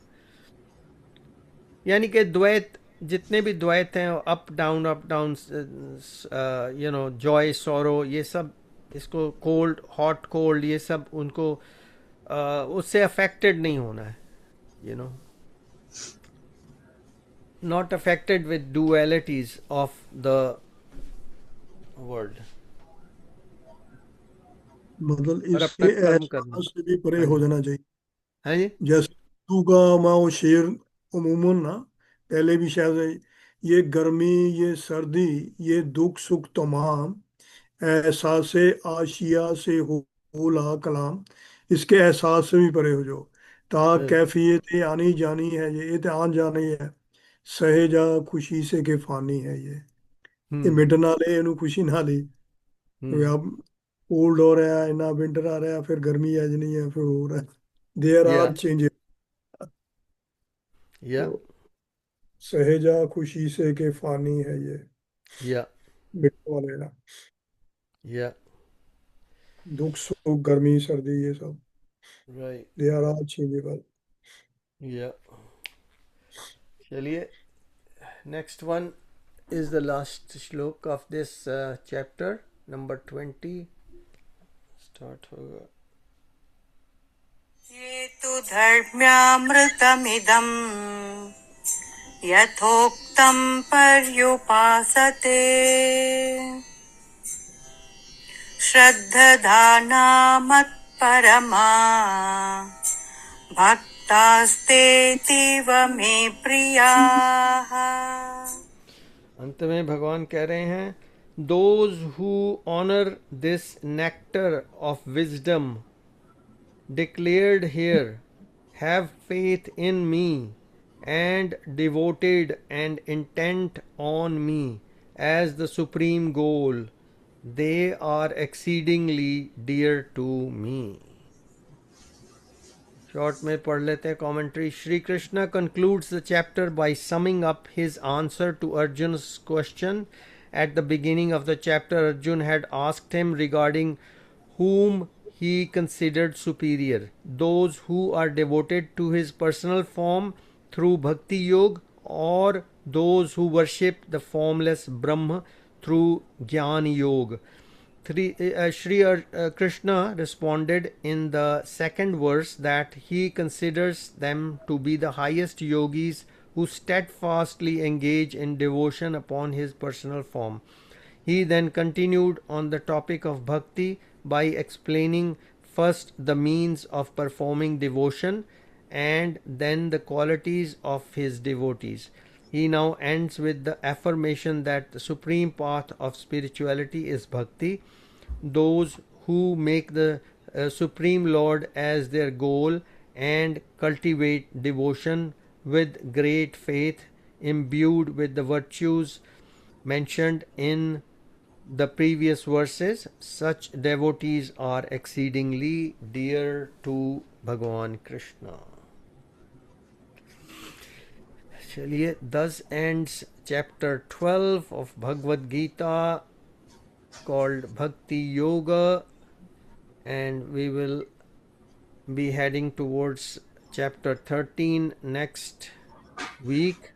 यानी कि द्वैत, जितने भी द्वैत हैं, अप डाउन, जॉय सॉरो, ये सब, इसको कोल्ड हॉट कोल्ड, ये सब उनको उससे अफेक्टेड नहीं होना है, not affected with dualities of the world. मतलब और इससे अपना कर्म एहसास करना से भी परे हो जाना चाहिए. है जी. जैसे तू का माओ शेर उमूमन ना, पहले भी शायद ये गर्मी, ये सर्दी, ये दुख सुख तमाम एहसास से आशिया से हो कलाम, इसके एहसास से भी परे हो जाओ. ता कैफियत आनी जानी है, ये आन जानी है, सहेजा खुशी से के फानी है. ये मिट ना ले, इनू खुशी ना ली. अब कोल्ड हो रहा है ना, विंटर आ रहा है, फिर गर्मी आ जानी है, फिर हो रहा है. There are changes. तो सहेजा खुशी से के फानी है ये मिटने वाले ना. दुख सुख गर्मी सर्दी ये सब, दे आर ऑल चेंजेबल. चलिए, next one is the last shlok of this chapter, number 20. Start होगा. ये तु धर्म्यामृतमिदम् यथोक्तं पर्युपासते श्रद्धधाना मत्परमा भक्तास्तेतीव मे प्रियाः. अंत में भगवान कह रहे हैं, those who honor this nectar of wisdom declared here, have faith in me, and devoted and intent on me as the supreme goal, they are exceedingly dear to me. Short में पढ़ लेते हैं commentary. Shri Krishna concludes the chapter by summing up his answer to Arjun's question. At the beginning of the chapter, Arjun had asked him regarding whom he considered superior, those who are devoted to his personal form through Bhakti Yoga, or those who worship the formless Brahma through Jnana Yoga. Shri Krishna responded in the second verse that he considers them to be the highest yogis who steadfastly engage in devotion upon his personal form. He then continued on the topic of bhakti by explaining first the means of performing devotion and then the qualities of his devotees. He now ends with the affirmation that the supreme path of spirituality is bhakti. Those who make the Supreme Lord as their goal and cultivate devotion with great faith, imbued with the virtues mentioned in the previous verses, such devotees are exceedingly dear to Bhagwan Krishna. चलिए, thus ends chapter 12 of Bhagavad Gita called Bhakti Yoga, and we will be heading towards chapter 13 next week,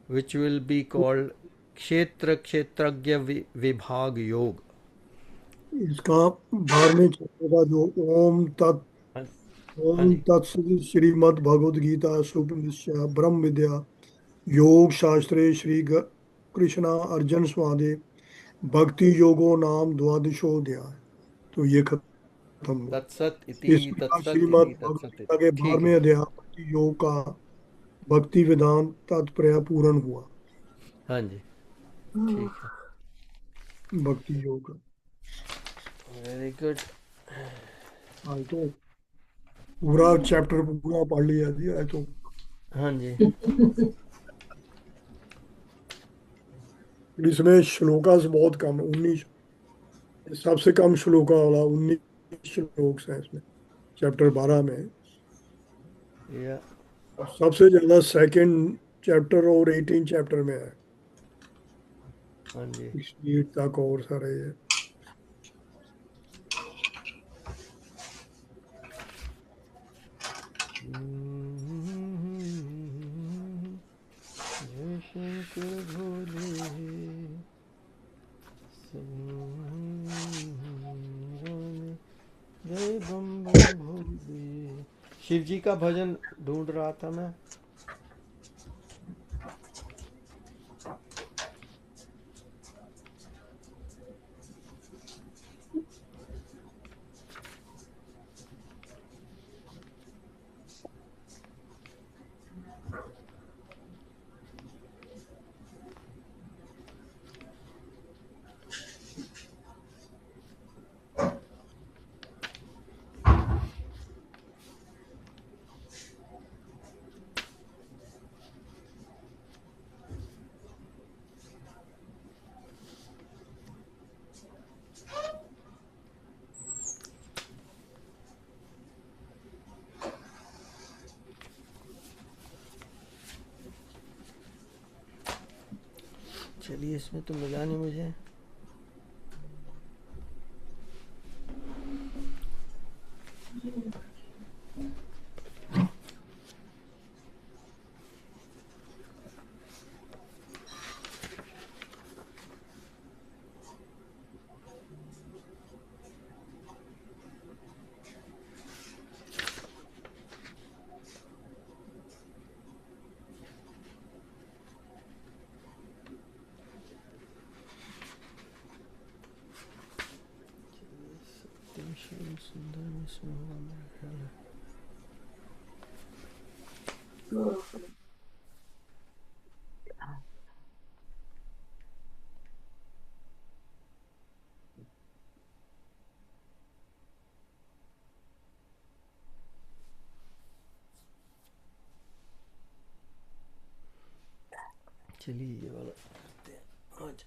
which will be called Kshetra Kshetragya Vibhag Yoga. इसका 12वें चैप्टर का जो ओम तत्सदित श्रीमद् भगवद गीता सुपनिषद ब्रह्म विद्या योग शास्त्रे श्री कृष्णा अर्जुन स्वादे भक्ति योगो नाम द्वादशोऽध्याय। तो ये खत्म हुआ। तत्सत इस इति प्रकार तत्सत श्रीमद् इति भगवद तत्सत गीता के इति। ठीक 12वें है, अध्याय भक्ति योग का भक्ति वेदांत तात्पर्य पूर्ण हुआ। हाँ जी, ठीक है, भक्ति योग वेरी गुड। हाँ, तो पूरा चैप्टर पूरा पढ़ लिया दिया है तो। हाँ जी, इसमें श्लोकास बहुत कम, 19 सबसे कम श्लोका वाला 19 श्लोक है इसमें चैप्टर 12 में। या सबसे ज्यादा सेकंड चैप्टर और 18 चैप्टर में है, हाँ जी, स्पीड तक और सारे ये। जय शंकर भोले, जय बम बम भोले। शिव जी का भजन ढूंढ रहा था मैं। चलिए, इसमें तो मिला नहीं मुझे। सुंदर इसमें होगा मेरा ख्याल है। चलिए, ये वाला करते हैं आज।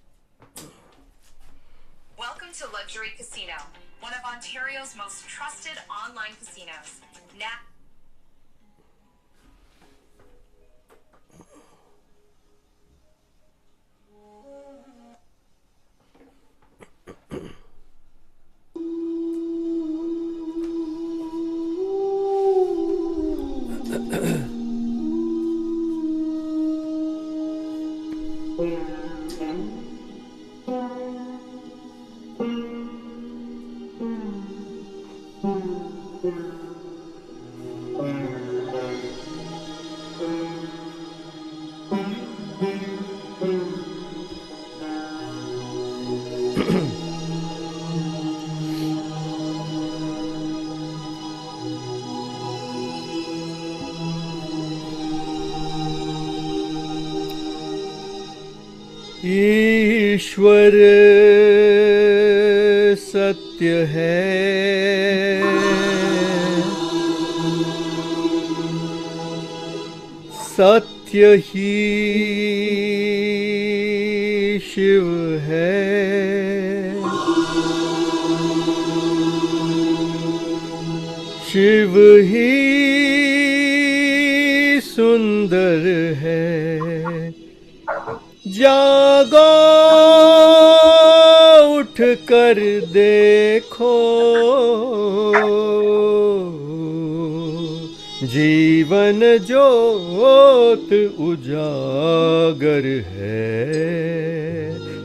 Welcome to Luxury Casino, one of Ontario's most trusted online casinos. Now ईश्वर सत्य है, सत्य ही शिव है। शिव ही सुंदर है। जागो उठ कर देखो, जीवन ज्योत उजागर है।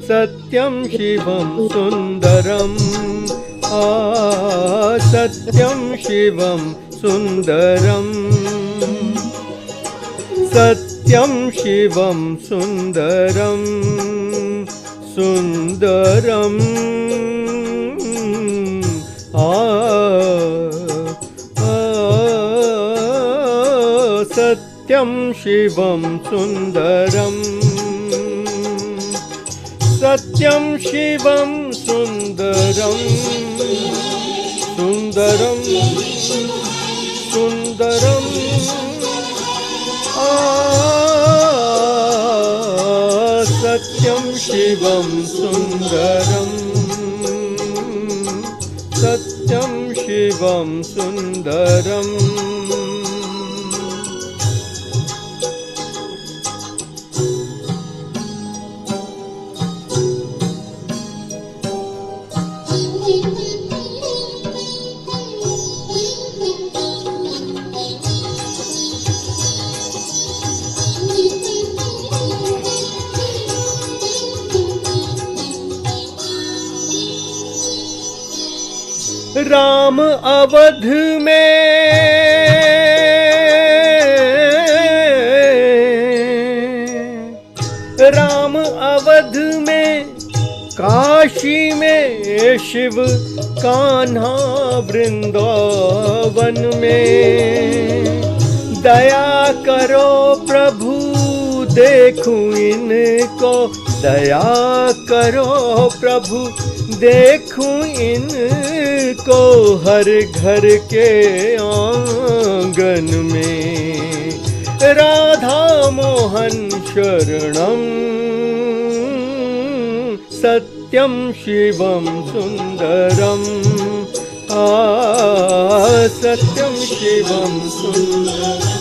सत्यम शिवम सुंदरम, सत्यम शिवम सुंदरम, सत्यम शिवम सुंदरम, सुंदरम सत्यम शिवम सुंदरम, सत्यम शिवम सुंदरम, सुंदरम सुंदरम सत्यम शिवम सुंदरम, सत्यम शिवम सुंदरम। राम अवध में, राम अवध में, काशी में शिव, कान्हा वृंदावन में। दया करो प्रभु देखूं इनको, दया करो प्रभु देखूं इनको, हर घर के आंगन में। राधा मोहन शरणम, सत्यम शिवम सुंदरम, सत्यम शिवम सुंदरम।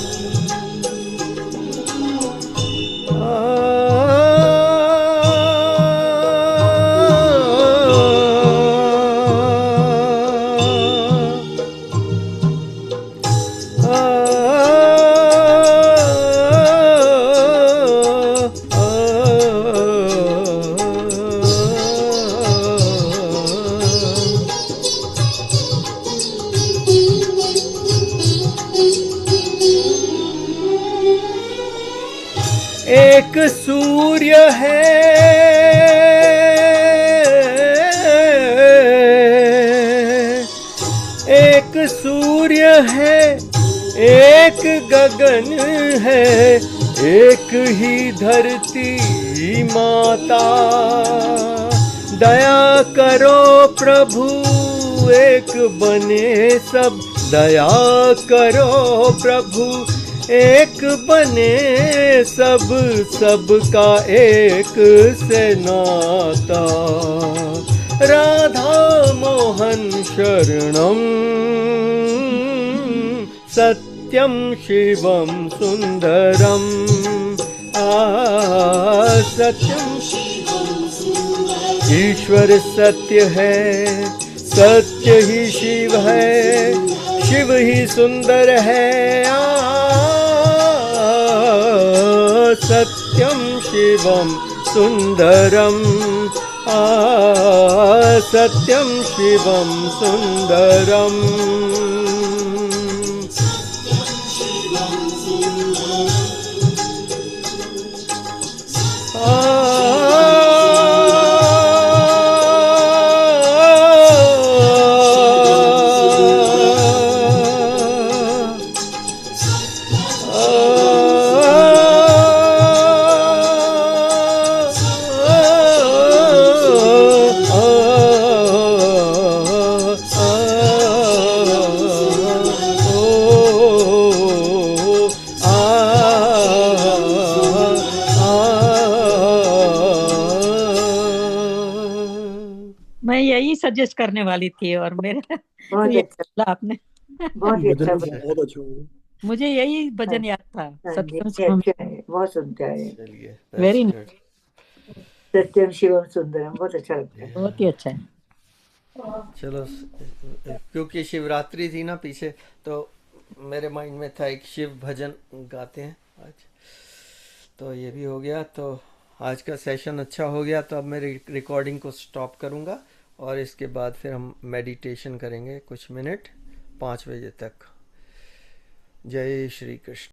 एक सूर्य है, एक सूर्य है, एक गगन है, एक ही धरती माता। दया करो प्रभु एक बने सब, दया करो प्रभु एक बने सब, सबका एक से नाता। राधा मोहन शरणम, सत्यम शिवम सुंदरम, सत्यम शिवम सुंदरम। ईश्वर सत्य है, सत्य ही शिव है, शिव ही सुंदर है। सत्यम शिवम सुंदरम, सत्यम शिवम सुंदरम। सजेस्ट करने वाली थी और मेरा बहुत ये अच्छा, बोला आपने। बहुत ही अच्छा भजन बहुत अच्छा हुआ। मुझे यही भजन याद था, हाँ जी, सत्यम ये शिवम। अच्छा है, बहुत सुनता है। चलिए, वेरी that's नाइस, good. सत्यम शिवम सुंदरम बहुत अच्छा लगता है। बहुत ही अच्छा है। चलो, क्योंकि शिवरात्रि थी ना पीछे, तो मेरे माइंड में था एक शिव भजन गाते हैं आज, तो ये भी हो गया। तो आज का सेशन अच्छा हो गया, तो अब मैं रिकॉर्डिंग को स्टॉप करूँगा और इसके बाद फिर हम मेडिटेशन करेंगे कुछ मिनट 5 बजे तक। जय श्री कृष्ण।